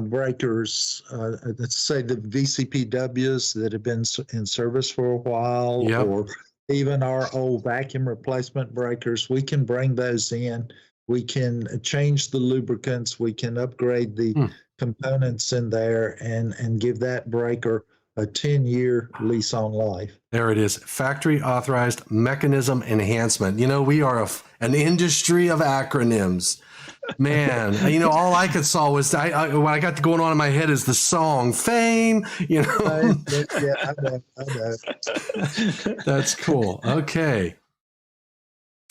breakers, let's say the VCPWs that have been in service for a while, Yep. or even our old vacuum replacement breakers. We can bring those in. We can change the lubricants. We can upgrade the components in there and give that breaker a 10-year lease on life. There it is. Factory authorized mechanism enhancement. We are an industry of acronyms. Man, all I could saw was what I got going on in my head is the song FAME. Yeah, I know. That's cool. Okay.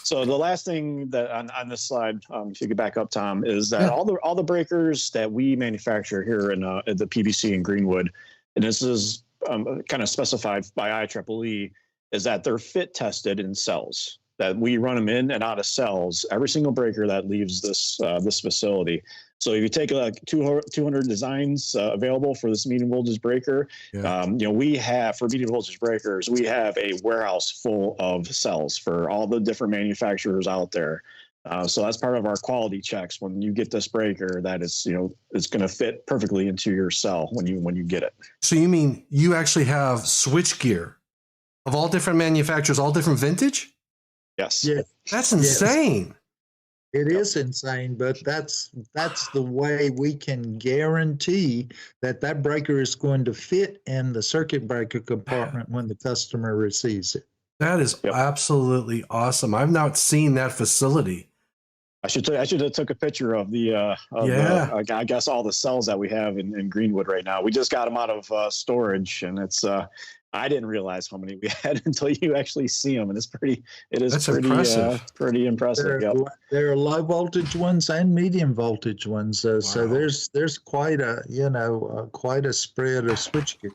So the last thing that on this slide, if you could back up, Tom, is that all the breakers that we manufacture here in the PBC in Greenwood, and this is kind of specified by IEEE, is that they're fit tested in cells. That we run them in and out of cells, every single breaker that leaves this facility. So if you take 200 designs available for this medium voltage breaker, we have, for medium voltage breakers, we have a warehouse full of cells for all the different manufacturers out there. So that's part of our quality checks when you get this breaker, that it's going to fit perfectly into your cell when you get it. So you mean you actually have switch gear of all different manufacturers, all different vintage? Yes. Yeah. That's insane. It is insane, but that's the way we can guarantee that breaker is going to fit in the circuit breaker compartment when the customer receives it. That is absolutely awesome. I've not seen that facility. I should have took a picture of I guess all the cells that we have in Greenwood right now. We just got them out of storage, and it's I didn't realize how many we had until you actually see them, and it's pretty impressive. Pretty impressive. There are low voltage ones and medium voltage ones, Wow. so there's quite a spread of switchgear.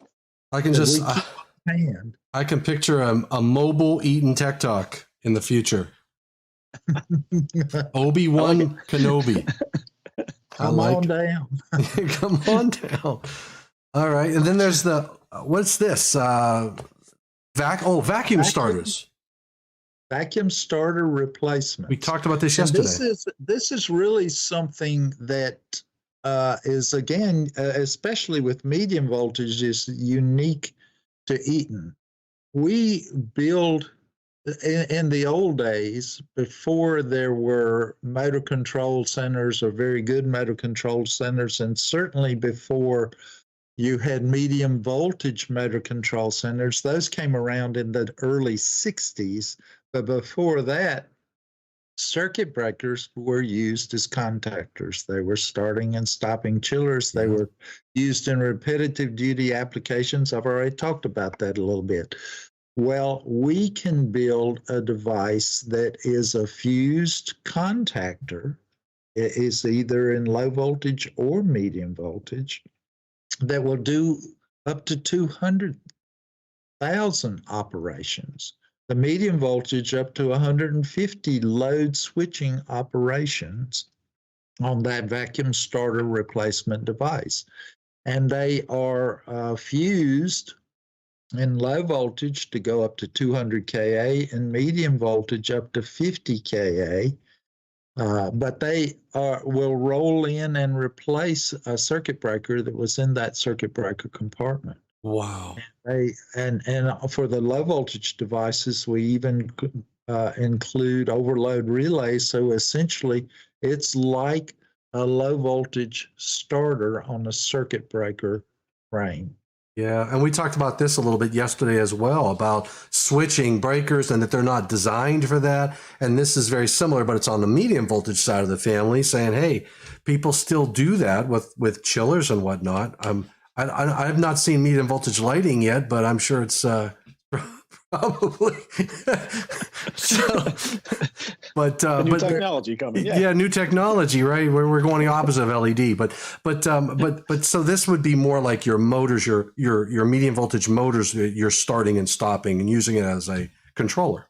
I can picture a mobile Eaton Tech Talk in the future. Obi-Wan Kenobi. Come on down. Come on down. All right, and then there's what's this? Vacuum starters. Vacuum starter replacement. We talked about this yesterday. This is really something that is, again, especially with medium voltage, is unique to Eaton. We build in the old days, before there were motor control centers or very good motor control centers, and certainly before you had medium voltage motor control centers. Those came around in the early 60s, but before that, circuit breakers were used as contactors. They were starting and stopping chillers. They were used in repetitive duty applications. I've already talked about that a little bit. Well, we can build a device that is a fused contactor. It is either in low voltage or medium voltage, that will do up to 200,000 operations. The medium voltage up to 150 load switching operations on that vacuum starter replacement device. And they are fused in low voltage to go up to 200 kA and medium voltage up to 50 kA. But they will roll in and replace a circuit breaker that was in that circuit breaker compartment. Wow. And for the low voltage devices, we even include overload relays. So essentially, it's like a low voltage starter on a circuit breaker frame. Yeah, and we talked about this a little bit yesterday as well about switching breakers and that they're not designed for that. And this is very similar, but it's on the medium voltage side of the family, saying, "Hey, people still do that with chillers and whatnot." I have not seen medium voltage lighting yet, but I'm sure it's probably so. But The new technology coming. Yeah. new technology, right? We're going the opposite of LED, but so this would be more like your motors, your medium voltage motors. You're starting and stopping and using it as a controller.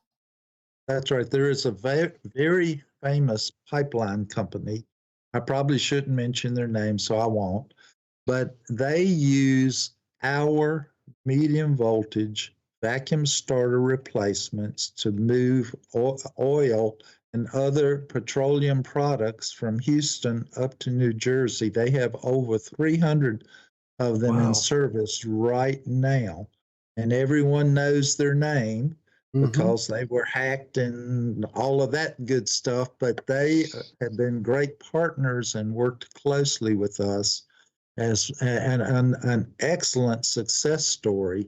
That's right. There is a very famous pipeline company. I probably shouldn't mention their name, so I won't. But they use our medium voltage vacuum starter replacements to move oil and other petroleum products from Houston up to New Jersey. They have over 300 of them Wow. in service right now, and everyone knows their name because they were hacked and all of that good stuff, but they have been great partners and worked closely with us as an excellent success story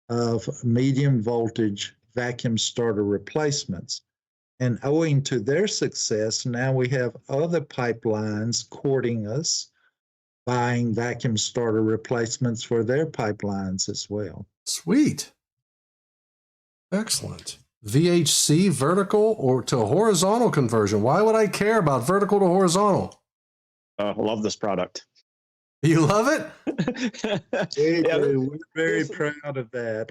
of medium voltage vacuum starter replacements. And owing to their success, now we have other pipelines courting us, buying vacuum starter replacements for their pipelines as well. Sweet. Excellent. VHC, vertical or to horizontal conversion. Why would I care about vertical to horizontal? I love this product. You love it? Yeah, We're very proud of that.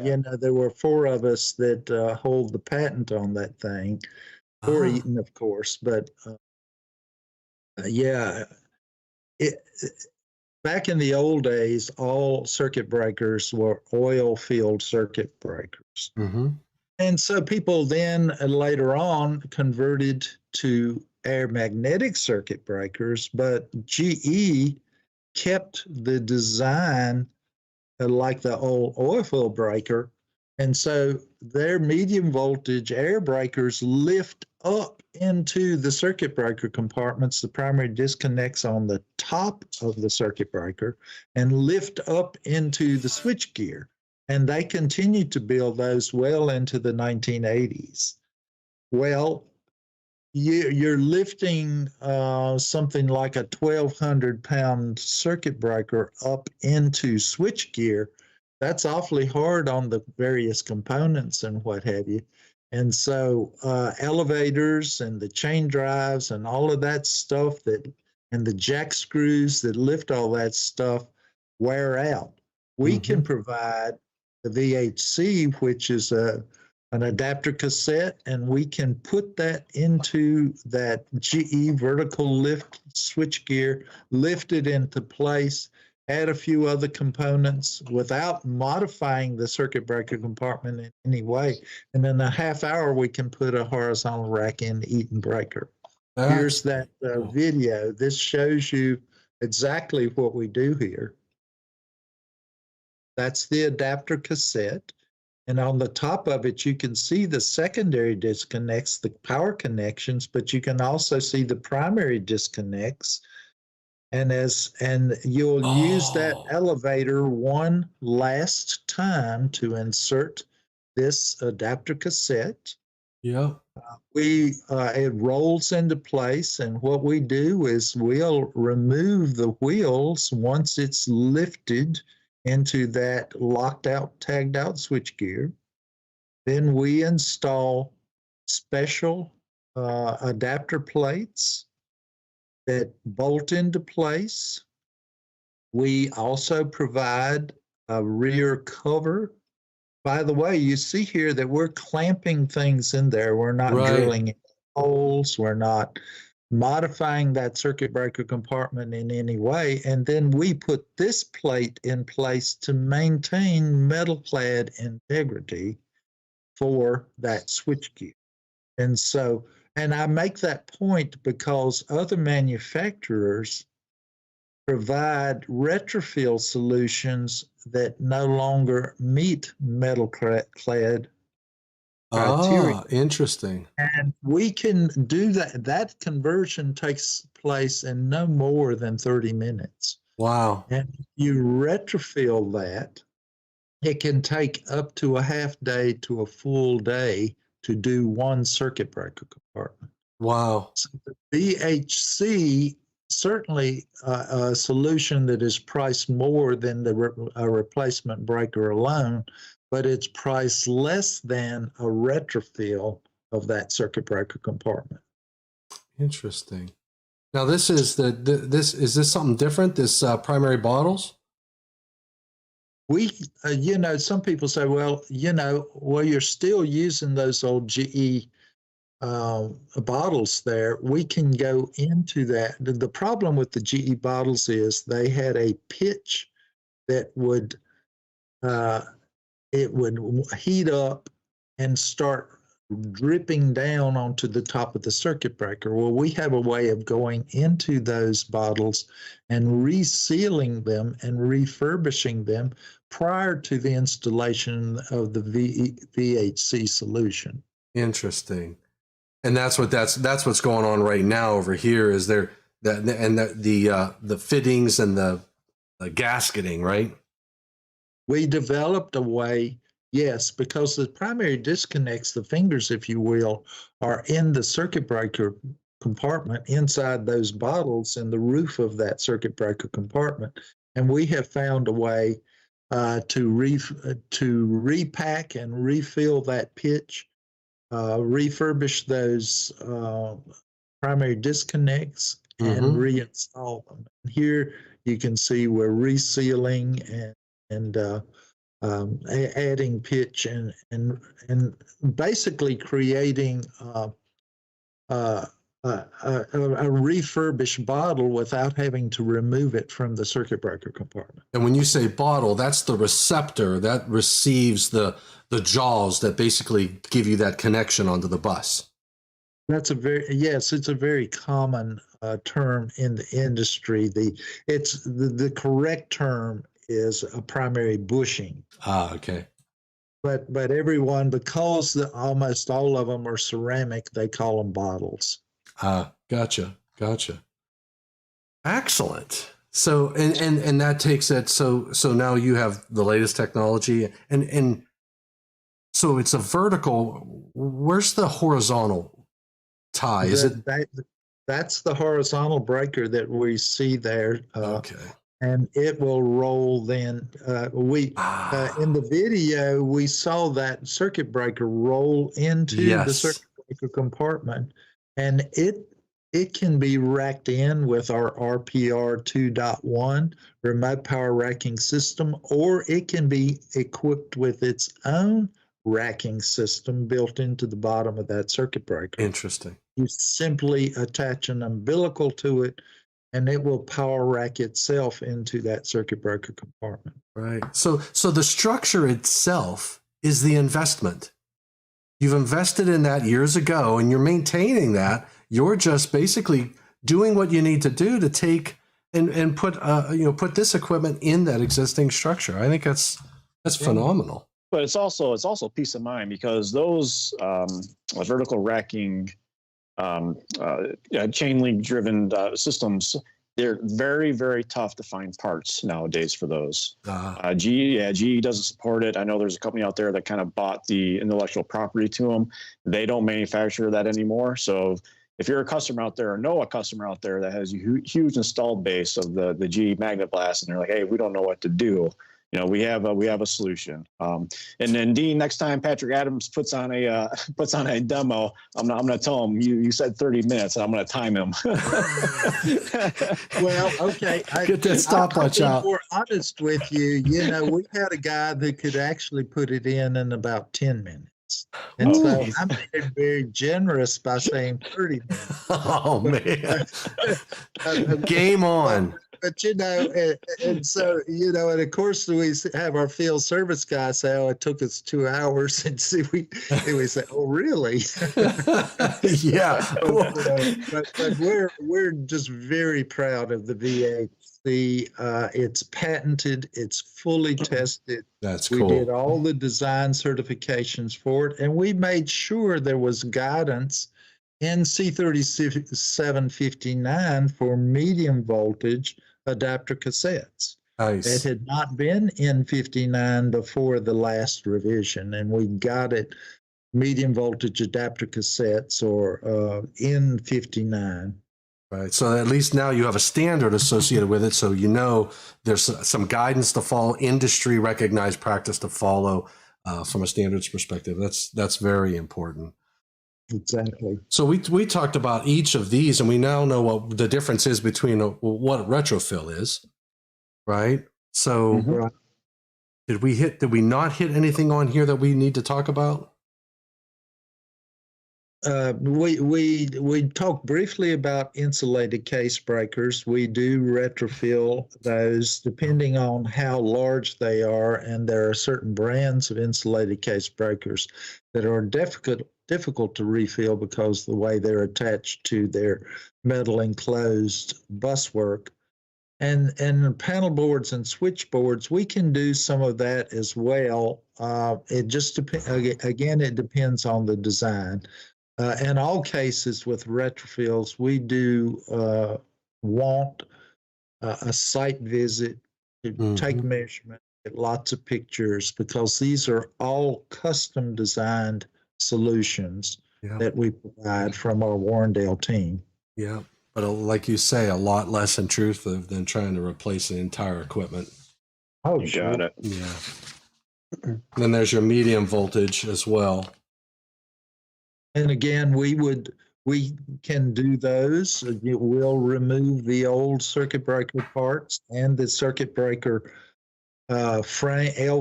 You know, there were 4 of us that hold the patent on that thing, or Eaton, of course. But yeah, back in the old days, all circuit breakers were oil-filled circuit breakers. And so people then later on converted to air magnetic circuit breakers, but GE kept the design like the old oil fill breaker. And so their medium voltage air breakers lift up into the circuit breaker compartments, the primary disconnects on the top of the circuit breaker, and lift up into the switch gear. And they continued to build those well into the 1980s. Well, you're lifting something like a 1,200-pound circuit breaker up into switch gear. That's awfully hard on the various components and what have you. And so elevators and the chain drives and all of that stuff and the jack screws that lift all that stuff wear out. We can provide the VHC, which is an adapter cassette, and we can put that into that GE vertical lift switchgear, lift it into place, add a few other components without modifying the circuit breaker compartment in any way. And in a half hour, we can put a horizontal rack in Eaton breaker. Here's that video. This shows you exactly what we do here. That's the adapter cassette. And on the top of it, you can see the secondary disconnects, the power connections, but you can also see the primary disconnects. And you'll use that elevator one last time to insert this adapter cassette. Yeah. It rolls into place, and what we do is we'll remove the wheels once it's lifted into that locked out, tagged out switchgear. Then we install special adapter plates that bolt into place. We also provide a rear cover. By the way, you see here that we're clamping things in there. We're not drilling holes. We're not modifying that circuit breaker compartment in any way. And then we put this plate in place to maintain metal clad integrity for that switchgear. And so, and I make that point because other manufacturers provide retrofill solutions that no longer meet metal clad criteria. Ah, interesting. And we can do that. That conversion takes place in no more than 30 minutes. Wow. And if you retrofill that, it can take up to a half day to a full day to do one circuit breaker compartment. Wow. So the VHC, certainly a solution that is priced more than a replacement breaker alone, but it's priced less than a retrofill of that circuit breaker compartment. Interesting. Now this is is this something different? This primary bottles? We, some people say, well, you're still using those old GE bottles there. We can go into that. The problem with the GE bottles is they had a pitch that would it would heat up and start dripping down onto the top of the circuit breaker. Well, we have a way of going into those bottles and resealing them and refurbishing them prior to the installation of the VHC solution. Interesting. And that's what's going on right now over here. Is there the fittings and the gasketing, right? We developed a way, yes, because the primary disconnects, the fingers, if you will, are in the circuit breaker compartment inside those bottles in the roof of that circuit breaker compartment. And we have found a way to repack and refill that pitch, refurbish those primary disconnects, and reinstall them. Here you can see we're resealing and adding pitch and basically creating a refurbished bottle without having to remove it from the circuit breaker compartment. And when you say bottle, that's the receptor that receives the jaws that basically give you that connection onto the bus. That's it's a very common term in the industry. The correct term is a primary bushing. Ah, okay. But everyone, because almost all of them are ceramic, they call them bottles. Ah, gotcha. Excellent. So and that takes it. So now you have the latest technology, and so it's a vertical. Where's the horizontal tie? Is that's the horizontal breaker that we see there. Okay. And it will roll then. In the video, we saw that circuit breaker roll into the circuit breaker compartment, and it can be racked in with our RPR 2.1 remote power racking system, or it can be equipped with its own racking system built into the bottom of that circuit breaker. Interesting. You simply attach an umbilical to it, and it will power rack itself into that circuit breaker compartment. Right. So the structure itself is the investment. You've invested in that years ago, and you're maintaining that. You're just basically doing what you need to do to take and put this equipment in that existing structure. I think that's phenomenal. But it's also peace of mind, because those vertical racking chain link driven systems, they're very, very tough to find parts nowadays for those. GE doesn't support it. I know there's a company out there that kind of bought the intellectual property to them. They don't manufacture that anymore. So if you're a customer out there or know a customer out there that has a huge installed base of the GE magnet blast, and they're like, hey, we don't know what to do, we have a solution. And then Dean, next time Patrick Adams puts on a demo, I'm gonna tell him you said 30 minutes, and I'm gonna time him. Well, okay. Get that stopwatch out. To be more honest with you, we had a guy that could actually put it in about 10 minutes. And so I'm being very generous by saying 30 minutes. Oh, man. Game on. but and so and of course we have our field service guy say, "Oh, it took us 2 hours," and see we say, "Oh, really?" Yeah. but we're just very proud of the VA. It's patented, it's fully tested. That's We cool. did all the design certifications for it, and we made sure there was guidance in C3759 for medium voltage adapter cassettes. Nice. It had not been in 59 before the last revision, and we got it medium voltage adapter cassettes or in 59. Right. So at least now you have a standard associated with it. So there's some guidance to follow, industry recognized practice to follow from a standards perspective. That's very important. Exactly. So we talked about each of these, and we now know what the difference is between what retrofill is, right? So Right. did we not hit anything on here that we need to talk about? We talked briefly about insulated case breakers. We do retrofill those depending on how large they are, and there are certain brands of insulated case breakers that are difficult to refill because of the way they're attached to their metal enclosed buswork. And panel boards and switchboards, we can do some of that as well. It just depends. Again, it depends on the design. In all cases with retrofills, we do want a site visit to take measurement, get lots of pictures, because these are all custom designed solutions that we provide from our Warrendale team. Yeah. But like you say, a lot less intrusive than trying to replace the entire equipment. Oh, You got it. Yeah. Then there's your medium voltage as well. And again, we can do those. We'll remove the old circuit breaker parts and the circuit breaker L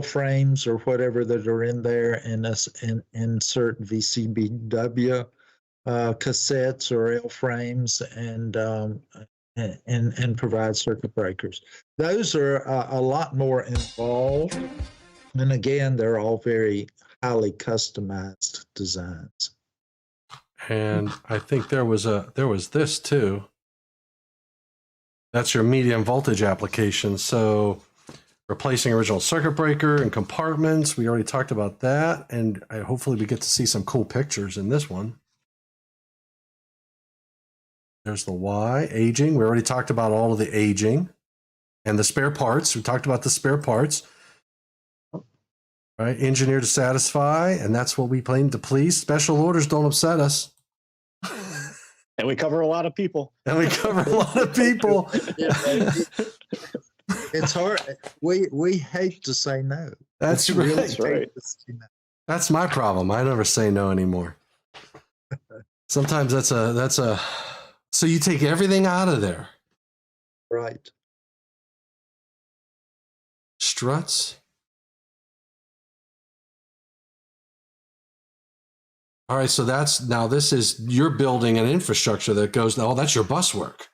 frames or whatever that are in there, and insert VCBW cassettes or L frames and provide circuit breakers. Those are a lot more involved, and again, they're all very highly customized designs. And I think there was this too. That's your medium voltage application. So replacing original circuit breaker and compartments. We already talked about that. And hopefully we get to see some cool pictures in this one. There's the Y, aging. We already talked about all of the aging and the spare parts. We talked about the spare parts. Right, engineer to satisfy, and that's what we claim to please. Special orders don't upset us. And we cover a lot of people. It's hard. We hate to say no. That's right. That's right. That's my problem. I never say no anymore. Sometimes that's a. So you take everything out of there. Right. Struts. All right, so this is you're building an infrastructure that goes, that's your bus work.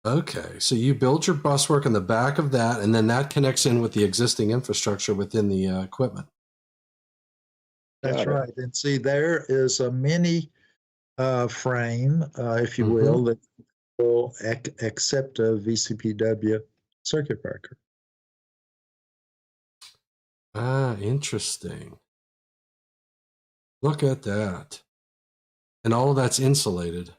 Okay, so you build your bus work in the back of that, and then that connects in with the existing infrastructure within the equipment. That's right. And see, there is a mini frame, if you will, that will accept a VCPW circuit breaker. Interesting. Look at that. And all of that's insulated.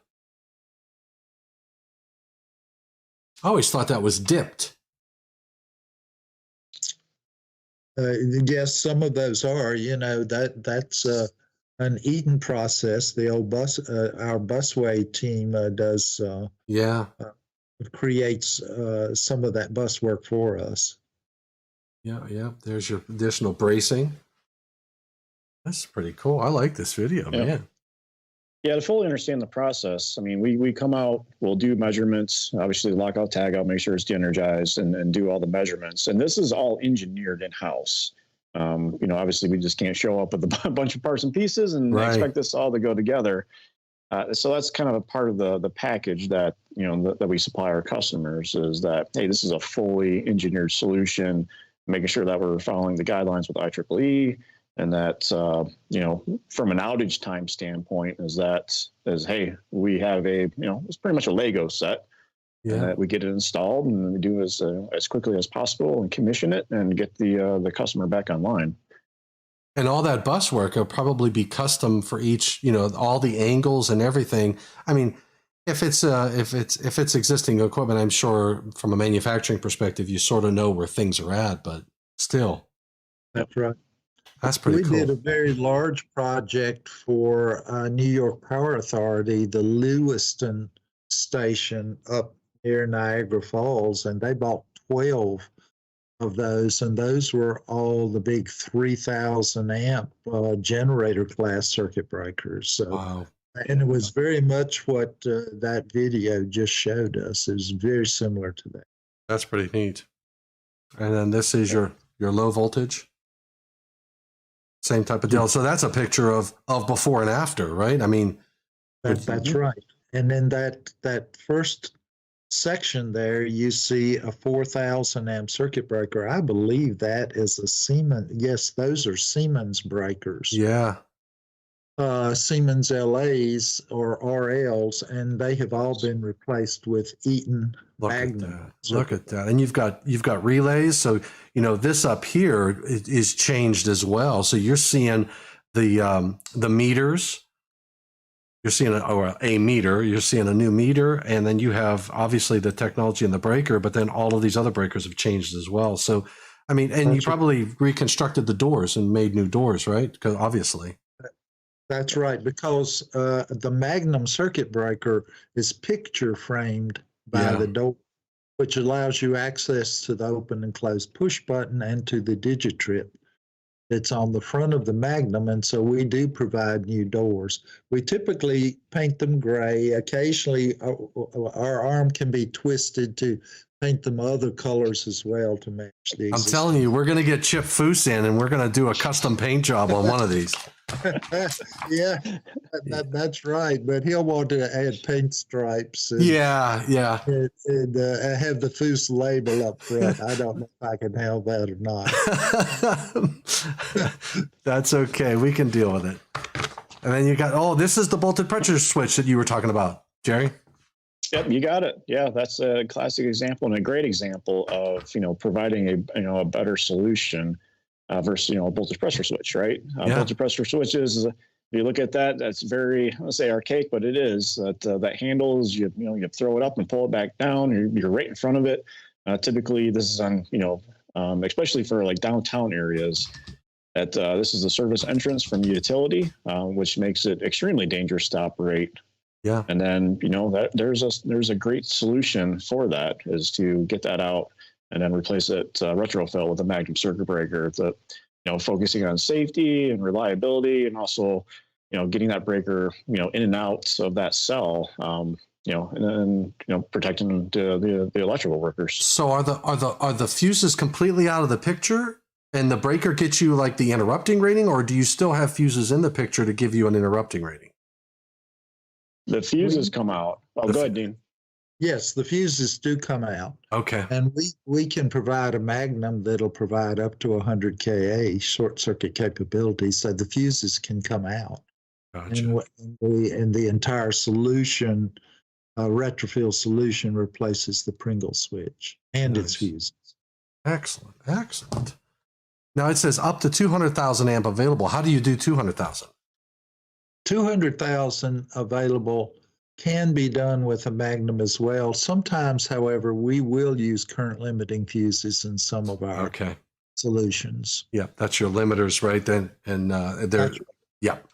I always thought that was dipped. Yes, some of those are. That's an Eaton process. The old our busway team does. Creates some of that bus work for us. Yeah. There's your additional bracing. That's pretty cool. I like this video, man. Yeah, to fully understand the process, I mean, we come out, we'll do measurements, obviously lockout, tag out, make sure it's de-energized, and do all the measurements. And this is all engineered in-house. Obviously we just can't show up with a bunch of parts and pieces and expect this all to go together. So that's kind of a part of the package that that we supply our customers, is that, hey, this is a fully engineered solution, making sure that we're following the guidelines with Ieee, and that from an outage time standpoint, is hey, we have it's pretty much a Lego set, and that we get it installed and we do as quickly as possible and commission it and get the customer back online. And all that bus work will probably be custom for each, all the angles and everything. I mean, if it's existing equipment, I'm sure from a manufacturing perspective, you sort of know where things are at, but still. That's right. That's pretty cool. We did a very large project for New York Power Authority, the Lewiston Station up near Niagara Falls, and they bought 12 of those, and those were all the big 3,000 amp generator class circuit breakers. So, wow. And it was very much what that video just showed us. It was very similar to that. That's pretty neat. And then this is your low voltage. Same type of deal. So that's a picture of before and after, right? I mean, that's right. And then that first section there, you see a 4,000 amp circuit breaker. I believe that is a Siemens. Yes, those are Siemens breakers. Yeah. Siemens LAs or RLs, and they have all been replaced with Eaton Magnum. Look at that. And you've got relays. So, this up here is changed as well. So you're seeing the meters. You're seeing a meter, you're seeing a new meter, and then you have obviously the technology in the breaker, but then all of these other breakers have changed as well. So, I mean, and you probably reconstructed the doors and made new doors, right? Because obviously. That's right, because the Magnum circuit breaker is picture framed by the door, which allows you access to the open and close push button and to the Digitrip. It's on the front of the Magnum, and so we do provide new doors. We typically paint them gray. Occasionally, our arm can be twisted to paint them other colors as well to match the existing. I'm telling you, we're going to get Chip Foose in, and we're going to do a custom paint job on one of these. Yeah, that's right. But he'll want to add paint stripes. And, and have the Foose label up front. I don't know if I can have that or not. That's okay. We can deal with it. And then you got, this is the voltage pressure switch that you were talking about, Jerry. Yep, you got it. Yeah, that's a classic example and a great example of providing a better solution versus a voltage pressure switch, right? Voltage pressure switches, if you look at that, that's very, let's say, archaic, but it is that handles. You throw it up and pull it back down. You're right in front of it. Typically, this is on especially for like downtown areas. That this is the service entrance from utility, which makes it extremely dangerous to operate. Yeah. And then, that there's a great solution for that, is to get that out and then replace it retrofill with a Magnum circuit breaker that, focusing on safety and reliability, and also, getting that breaker, in and out of that cell, and then, protecting the electrical workers. So are the fuses completely out of the picture, and the breaker gets you like the interrupting rating, or do you still have fuses in the picture to give you an interrupting rating? The fuses come out. Oh, go ahead, Dean. Yes, the fuses do come out. Okay. And we can provide a Magnum that'll provide up to 100 Ka short circuit capability, so the fuses can come out. Gotcha. And the entire solution, retrofill solution, replaces the Pringle switch and its fuses. Excellent. Now it says up to 200,000 amp available. How do you do 200,000? 200,000 available can be done with a Magnum as well. Sometimes, however, we will use current limiting fuses in some of our solutions. Yeah, that's your limiters, right? Then, and they're, yep.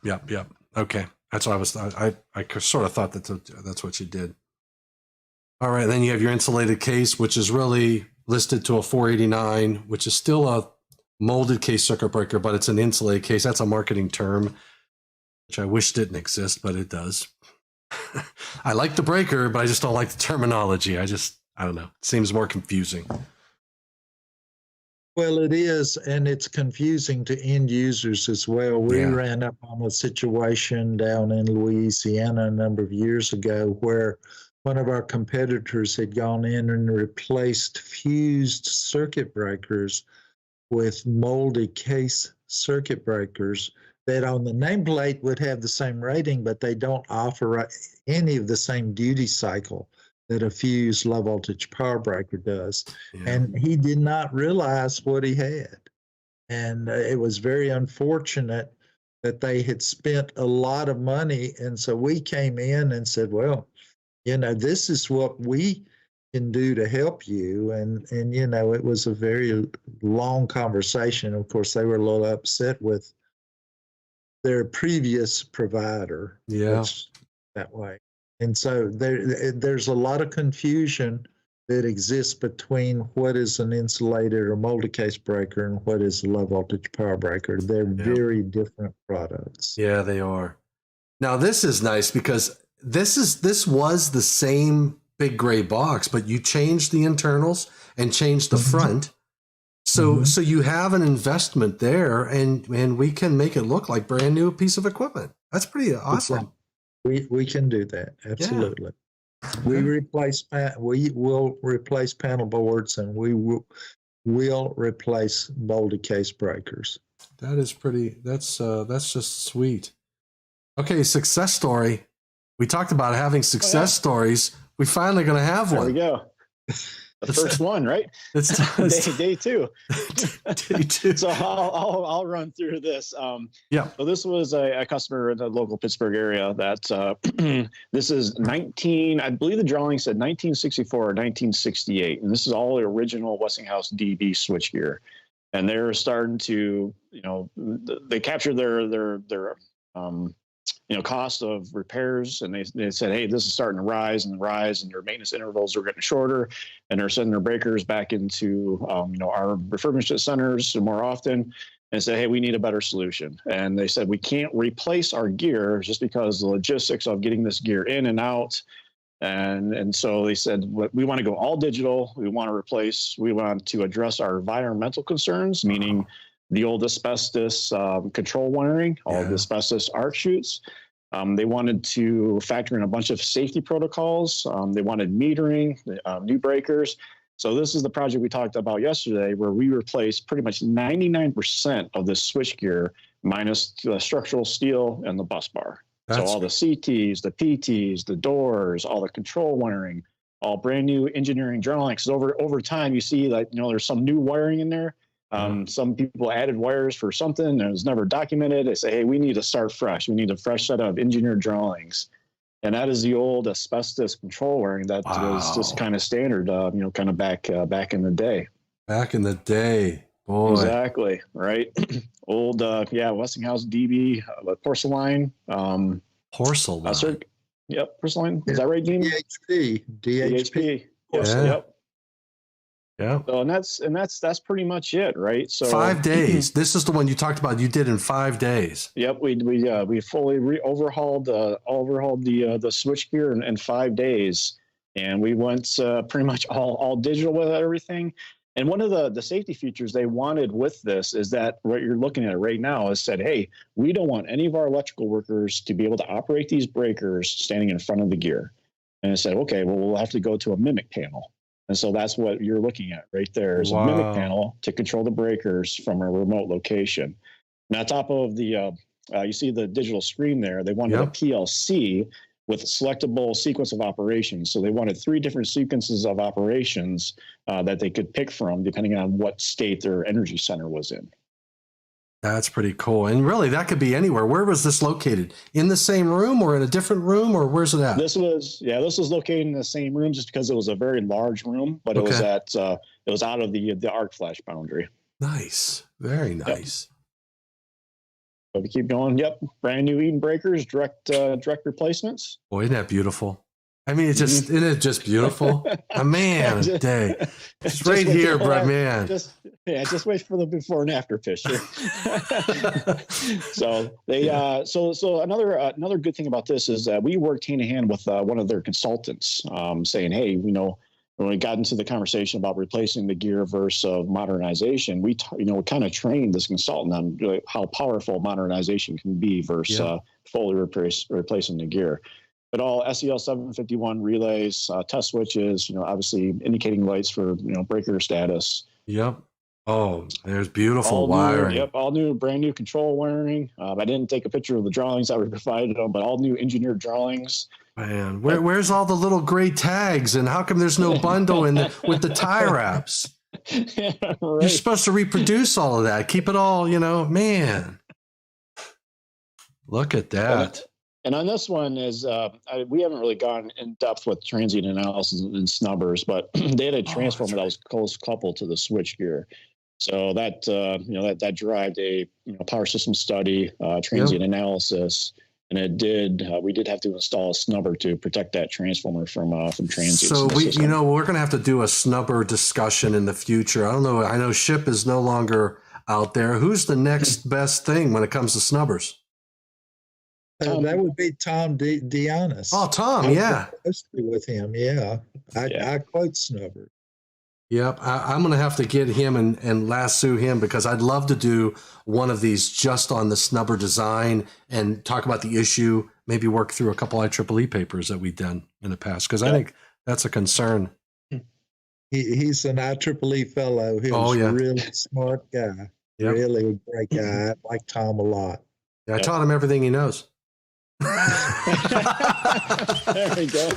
Okay, that's what I was. I sort of thought that's what you did. All right, then you have your insulated case, which is really listed to a 489, which is still a molded case circuit breaker, but it's an insulated case. That's a marketing term, which I wish didn't exist, but it does. I like the breaker, but I just don't like the terminology. I don't know. It seems more confusing. Well, it is, and it's confusing to end users as well. We Yeah. ran up on a situation down in Louisiana a number of years ago where one of our competitors had gone in and replaced fused circuit breakers with moldy case circuit breakers that on the nameplate would have the same rating, but they don't offer any of the same duty cycle that a fused low voltage power breaker does. Yeah. And he did not realize what he had. And it was very unfortunate that they had spent a lot of money. And so we came in and said, well, this is what we can do to help you. And it was a very long conversation. Of course, they were a little upset with their previous provider. Yeah. That way. And so there's a lot of confusion that exists between what is an insulated or multi-case breaker and what is a low voltage power breaker. They're very different products. Yeah, they are. Now this is nice because this was the same big gray box, but you changed the internals and changed the front. So so you have an investment there, and we can make it look like brand new piece of equipment. That's pretty awesome. We can do that, absolutely. Yeah. We will replace panel boards, and we will replace molded case breakers. That is pretty. That's just sweet. Okay, success story. We talked about having success stories. We finally going to have one. There we go. The first one, right? It's day two. Day two. So I'll run through this. Yeah. So this was a customer in the local Pittsburgh area that this is I believe the drawing said 1964 or 1968, and this is all the original Westinghouse DB switchgear, and they're starting to they captured their cost of repairs, and they said, hey, this is starting to rise, and your maintenance intervals are getting shorter, and they're sending their breakers back into our refurbishment centers more often, and said, hey, we need a better solution. And they said, we can't replace our gear just because the logistics of getting this gear in and out. And so they said, we want to go all digital. We want to address our environmental concerns, meaning the old asbestos control wiring, all the asbestos arc chutes. They wanted to factor in a bunch of safety protocols. They wanted metering, new breakers. So this is the project we talked about yesterday, where we replaced pretty much 99% of the switchgear minus the structural steel and the bus bar. So all the CTs, the PTs, the doors, all the control wiring, all brand new engineering drawings. Over time, you see that there's some new wiring in there. Some people added wires for something and it was never documented. They say, hey, we need to start fresh. We need a fresh set of engineered drawings. And that is the old asbestos control wiring that was just kind of standard, kind of back in the day. Back in the day. Boy. Exactly. Right. Old, Westinghouse DB, porcelain. Porcelain. Yep. Porcelain. Is that right, Dean? DHP. Yes. Yeah. Yep. Yeah. So, and that's pretty much it, right? So 5 days. This is the one you talked about. You did in 5 days. Yep. We fully overhauled the switchgear in 5 days, and we went pretty much all digital with everything. And one of the safety features they wanted with this is that what you're looking at right now is said, hey, we don't want any of our electrical workers to be able to operate these breakers standing in front of the gear. And it said, okay, well, we'll have to go to a mimic panel. And so that's what you're looking at right there is a mimic panel to control the breakers from a remote location. And on top of the, you see the digital screen there, they wanted a PLC with a selectable sequence of operations. So they wanted 3 different sequences of operations that they could pick from depending on what state their energy center was in. That's pretty cool. And really, that could be anywhere. Where was this located? In the same room or in a different room, or where's it at? This was located in the same room just because it was a very large room, but it was out of the arc flash boundary. Nice. Very nice. Yep. So we keep going. Yep. Brand new Eden breakers, direct replacements. Boy, isn't that beautiful? I mean, isn't it just beautiful? A man, a day. It's right here, bro, man. Just wait for the before and after picture. So they, so another good thing about this is that we worked hand in hand with one of their consultants, saying, hey, when we got into the conversation about replacing the gear versus modernization, we kind of trained this consultant on really how powerful modernization can be versus fully replacing the gear. But all SEL 751 relays, test switches, obviously indicating lights for breaker status. Yep. Oh, there's beautiful all wiring. New, yep, all new, brand new control wiring. I didn't take a picture of the drawings that we provided them, but all new engineered drawings. Man, where's all the little gray tags, and how come there's no bundle with the tie wraps? Yeah, right. You're supposed to reproduce all of that. Keep it all, man. Look at that. And on this one we haven't really gone in depth with transient analysis and snubbers, but they had a transformer that was close coupled to the switch gear. So that that derived a power system study, transient analysis, and it did. We did have to install a snubber to protect that transformer from transients. So we're going to have to do a snubber discussion in the future. I don't know. I know SHIP is no longer out there. Who's the next best thing when it comes to snubbers? That would be Tom Dionis. Oh, Tom, yeah. With him, yeah. I quote snubber. Yep, I'm going to have to get him and lasso him, because I'd love to do one of these just on the snubber design and talk about the issue, maybe work through a couple IEEE papers that we've done in the past, because I think that's a concern. He's an IEEE fellow. He's a really smart guy, really a great guy. I like Tom a lot. Yeah, I taught him everything he knows. There we go.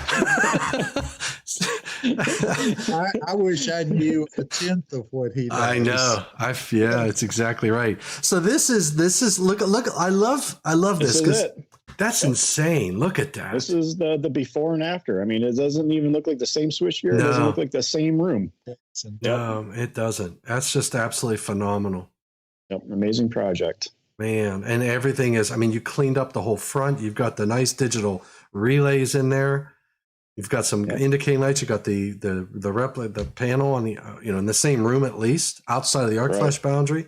I wish I knew a tenth of what he knows. I know. It's exactly right. So this is look. I love this because that's insane. Look at that. This is the before and after. I mean, it doesn't even look like the same switchgear. It doesn't look like the same room. No, it doesn't. That's just absolutely phenomenal. Yep, amazing project. Man, and everything is, you cleaned up the whole front. You've got the nice digital relays in there. You've got some indicating lights. You've got the panel on the, in the same room, at least outside of the arc flash boundary.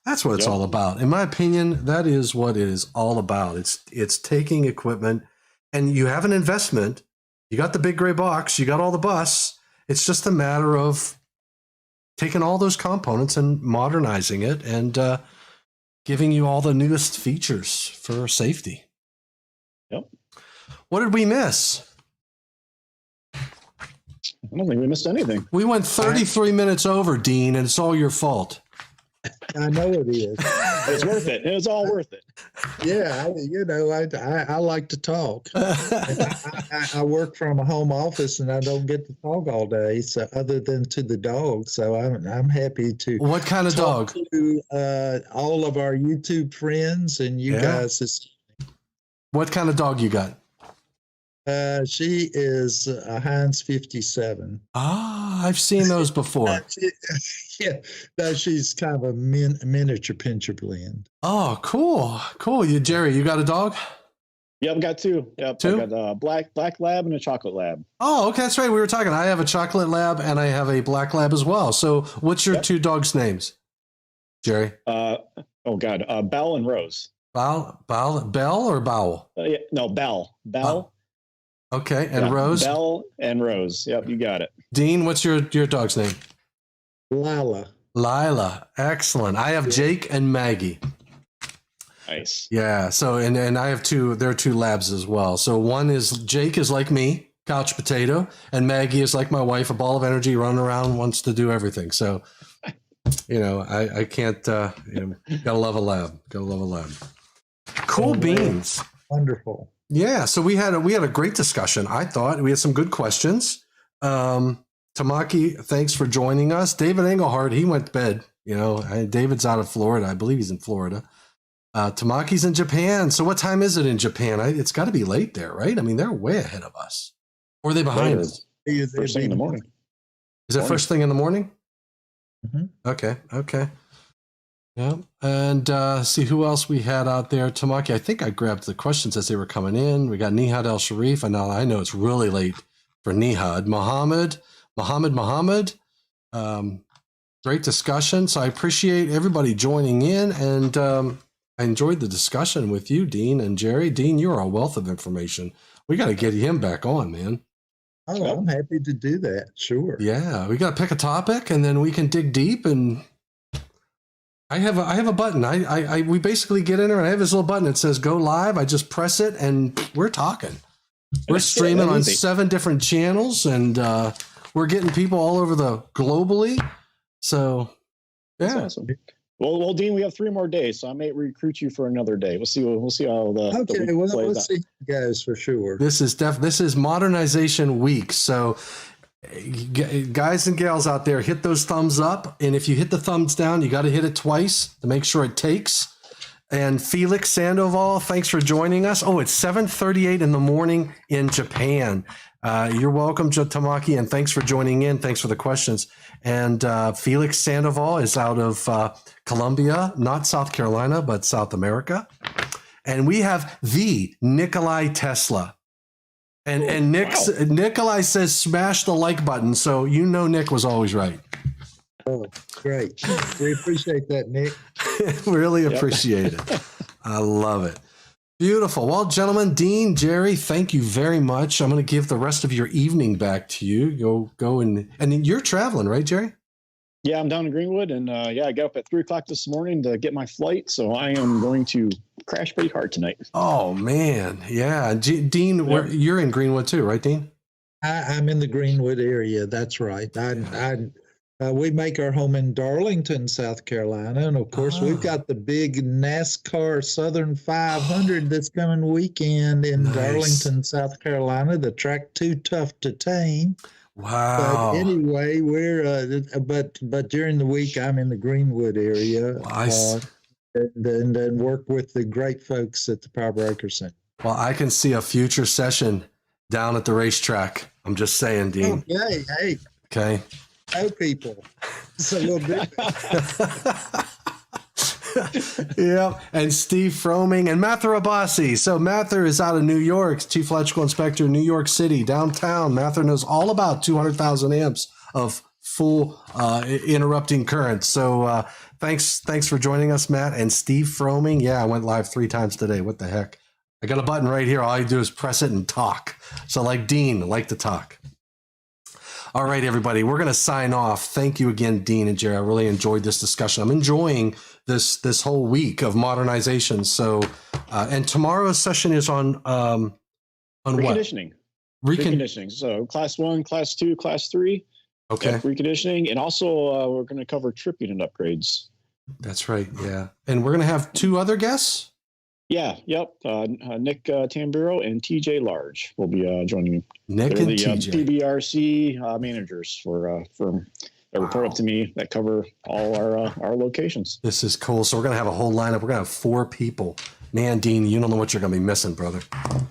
That's what it's all about. In my opinion, that is what it is all about. It's taking equipment, and you have an investment. You got the big gray box. You got all the bus. It's just a matter of taking all those components and modernizing it and, giving you all the newest features for safety. Yep. What did we miss? I don't think we missed anything. We went 33 minutes over, Dean, and it's all your fault. I know it is. It's worth it. It's all worth it. Yeah, I like to talk. I work from a home office, and I don't get to talk all day, so other than to the dog. So I'm happy to. What kind of dog? To all of our YouTube friends and you guys. What kind of dog you got? She is a Heinz 57. Ah, I've seen those before. She's kind of a miniature pincher blend. Oh, cool. Jerry, you got a dog? Yeah, I've got two. Yep, two? I got a black lab and a chocolate lab. Oh, okay, that's right. We were talking. I have a chocolate lab and I have a black lab as well. So what's your two dogs' names, Jerry? Bell and Rose. Bell or Bowel? No, Bell. Oh. Okay, and Rose? Bell and Rose. Yep, you got it. Dean, what's your dog's name? Lila. Excellent. I have Jake and Maggie. Nice. Yeah, so and I have there are two labs as well. So Jake is like me, couch potato, and Maggie is like my wife, a ball of energy, running around, wants to do everything. So, I can't, gotta love a lab. Cool beans. Wonderful. Yeah, so we had a great discussion. I thought we had some good questions. Tamaki, thanks for joining us. David Engelhardt, he went to bed. David's out of Florida. I believe he's in Florida. Tamaki's in Japan. So what time is it in Japan? It's got to be late there, right? They're way ahead of us. Or are they behind us? First thing in the morning. Is it first thing in the morning? Mm-hmm. Okay. Yeah, and see who else we had out there. Tamaki, I think I grabbed the questions as they were coming in. We got Nihad El Sharif, and now I know it's really late for Nihad. Muhammad. Great discussion. So I appreciate everybody joining in, and I enjoyed the discussion with you, Dean and Jerry. Dean, you're a wealth of information. We got to get him back on, man. Oh, Yep. I'm happy to do that. Sure. Yeah, we got to pick a topic and then we can dig deep. And I have a button. We basically get in there and I have this little button that says go live. I just press it and we're talking. We're streaming on 7 different channels and we're getting people all over the globally. So yeah. That's awesome. Well, Dean, we have 3 more days, so I may recruit you for another day. We'll see how the Okay, the week plays we'll out. see you guys for sure. This is Modernization Week. So guys and gals out there, hit those thumbs up. And if you hit the thumbs down, you got to hit it twice to make sure it takes. And Felix Sandoval, thanks for joining us. Oh, it's 7:38 in the morning in Japan. You're welcome, Joe Tamaki, and thanks for joining in. Thanks for the questions. And Felix Sandoval is out of Colombia, not South Carolina, but South America. And we have the Nikolai Tesla. And Nikolai says smash the like button. So you know Nick was always right. Oh, great. We appreciate that, Nick. Really appreciate it. I love it. Beautiful. Well, gentlemen, Dean, Jerry, thank you very much. I'm going to give the rest of your evening back to you. Go and you're traveling, right, Jerry? Yeah, I'm down in Greenwood, and I got up at 3:00 this morning to get my flight, so I am going to crash pretty hard tonight. Oh man, yeah. Dean, you're in Greenwood too, right, Dean? I'm in the Greenwood area. That's right. We make our home in Darlington, South Carolina, and of course we've got the big NASCAR Southern 500 this coming weekend in Darlington, South Carolina. The track too tough to tame. Wow. But anyway, we're but during the week I'm in the Greenwood area, and work with the great folks at the Power Broker Center. Well, I can see a future session down at the racetrack. I'm just saying, Dean. Okay, hey. Okay. Know people. It's a little bit. Yeah, and Steve Froming and Mather Abbasi. So Mather is out of New York, Chief Electrical Inspector, New York City, downtown. Mather knows all about 200,000 amps of full interrupting current. So thanks for joining us, Matt. And Steve Froming, yeah, I went live 3 times today. What the heck? I got a button right here. All I do is press it and talk. So like Dean, like to talk. All right, everybody, we're going to sign off. Thank you again, Dean and Jerry. I really enjoyed this discussion. I'm enjoying this whole week of modernization. So, and tomorrow's session is on reconditioning. What? Reconditioning. So class 1, class 2, class 3. Okay. Reconditioning. And also we're going to cover trip unit upgrades. That's right. Yeah. And we're going to have 2 other guests. Yeah. Yep. Nick Tamburo and TJ Large will be joining me. Nick They're and the TJ. PBRC managers for firm that report up to me that cover all our locations. This is cool. So we're going to have a whole lineup. We're going to have 4 people. Man, Dean, you don't know what you're going to be missing, brother.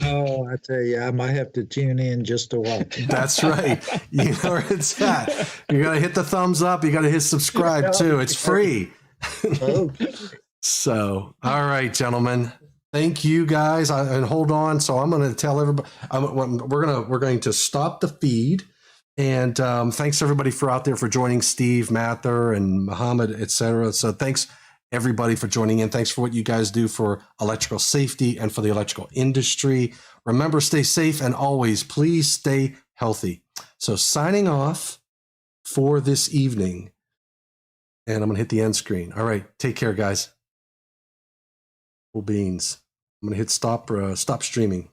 Oh, I tell you, I might have to tune in just to watch. That's right. You know where it's at. You got to hit the thumbs up. You got to hit subscribe too. It's free. Okay. So, all right, gentlemen. Thank you guys. And hold on. So I'm going to tell everybody. We're going to stop the feed. And thanks everybody for out there for joining Steve, Mather, and Muhammad, etc. So thanks everybody for joining in. Thanks for what you guys do for electrical safety and for the electrical industry. Remember, stay safe and always please stay healthy. So signing off for this evening. And I'm going to hit the end screen. All right. Take care, guys. Cool beans. I'm going to hit stop streaming.